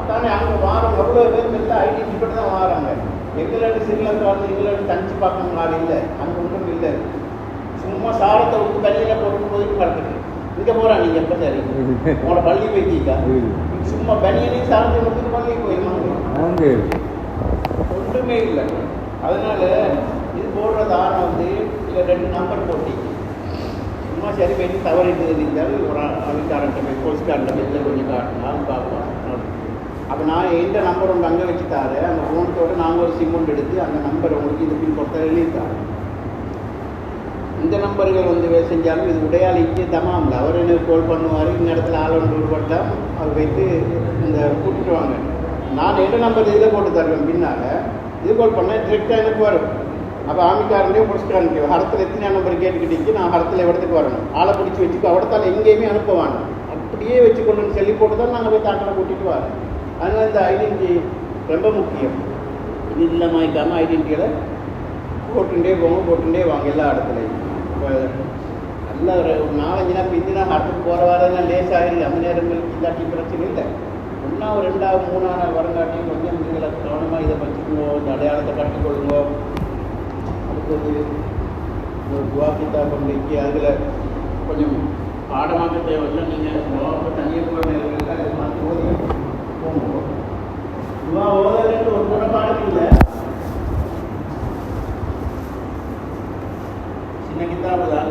தானே அங்கே வாரம் எவ்வளோ பேர் எல்லாம் ஐடி இப்படி தான் வாராங்க. எங்களாண்டு ஸ்ரீலங்கா வந்து எங்களாண்டு தனிச்சு பார்க்கணும் ஆள் இல்லை, அங்கே ஒன்றும் இல்லை. சும்மா சாரத்தை விட்டு தண்ணியில் போட்டு போயிட்டு வளர்க்குது. இங்கே போகிறான் நீங்கள் எப்போ சரி உங்களோட பள்ளி வைக்கா சும்மா பனியனையும் சாரத்தை விட்டுட்டு பள்ளி போயிருவாங்க, ஒன்றுமே இல்லை. அதனால இது போடுறது ஆனால் வந்து இல்லை 2 நம்பர் போட்டி சும்மா சரி போயிட்டு தவறிட்டு இருந்தாலும் ஒரு அவிக்காரன்ட்ட போய் போலீஸ்காரன்ட்ட போய் கொஞ்சம் காட்டினாலும் பார்ப்போம். அப்போ நான் எந்த நம்பர் ஒன்று அங்கே வச்சு தாரு, அந்த ஃபோனத்தோடு நாங்கள் ஒரு சிம் ஒன்று எடுத்து அந்த நம்பர் உங்களுக்கு இது பின் கொடுத்தா எழுதித்தாரு. இந்த நம்பர்கள் வந்து செஞ்சாலும் இது உடையாளிக்கு தமாமில்ல, அவர் என்ன கால் பண்ணுவார், இந்த இடத்துல ஆள் ஒன்று விடலாம், அவர் வைத்து இந்த கூட்டிட்டுவாங்க. நான் எந்த நம்பர் இதில் போட்டு தருவேன், பின்னால் இது கால் பண்ணால் டிரெக்டாக எனக்கு வரும். அப்போ ஆமிக்காரன்லேயே முடிச்சுக்காரன்ட்டு ஹரத்தில் எத்தனை நம்பர் கேட்டுக்கிட்டீங்க, நான் ஹரத்தில் இடத்துக்கு வரணும், ஆளை பிடிச்சி வச்சுக்கோ, அவடத்தால் எங்கேயுமே அனுப்புவாங்க, அப்படியே வச்சுக்கொண்டு சொல்லி போட்டு தான் நாங்கள் போய் தாக்கலை கூட்டிகிட்டு வரோம். அதனால் இந்த ஐடென்டிட்டி ரொம்ப முக்கியம். இது இல்லாமல் இருக்காமல் ஐடென்டிட்டியில் போட்டுட்டே வாங்க எல்லா இடத்துலையும். இப்போ நல்ல ஒரு 4-5 நாள் பிந்தினா ஹரத்துக்கு போகிற வாரம் லேசாகிடுது, அந்த நேரங்களுக்கு இல்லாட்டி பிரச்சனை இல்லை. ஒன்றா ஒரு 2வது 3ஆவது நாள் வரங்காட்டியும் கொஞ்சம் நீங்களை கவனமாக இதை வச்சுக்குவோம், இந்த அடையாளத்தை கட்டிக்கொள்ளுவோம். அடுத்தது ஒரு துவாக்கித்தா கொண்டு அதில் கொஞ்சம் பாடமாக தேவையில்லை, நீங்கள் தனியாக போகிற நேரங்களில் இது மாதிரி ஓதி போங்க. துவா ஓதலுக்கு ஒரு குணப்பாடம் இல்லை, சின்ன கித்தாபு தான்,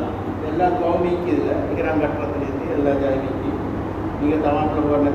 எல்லா துவாவும் நீக்கி இதில் நிகரான் கட்டுறதுலேருந்து எல்லா ஜாய் நீக்கி நீங்கள் தவாப்பில் போகிற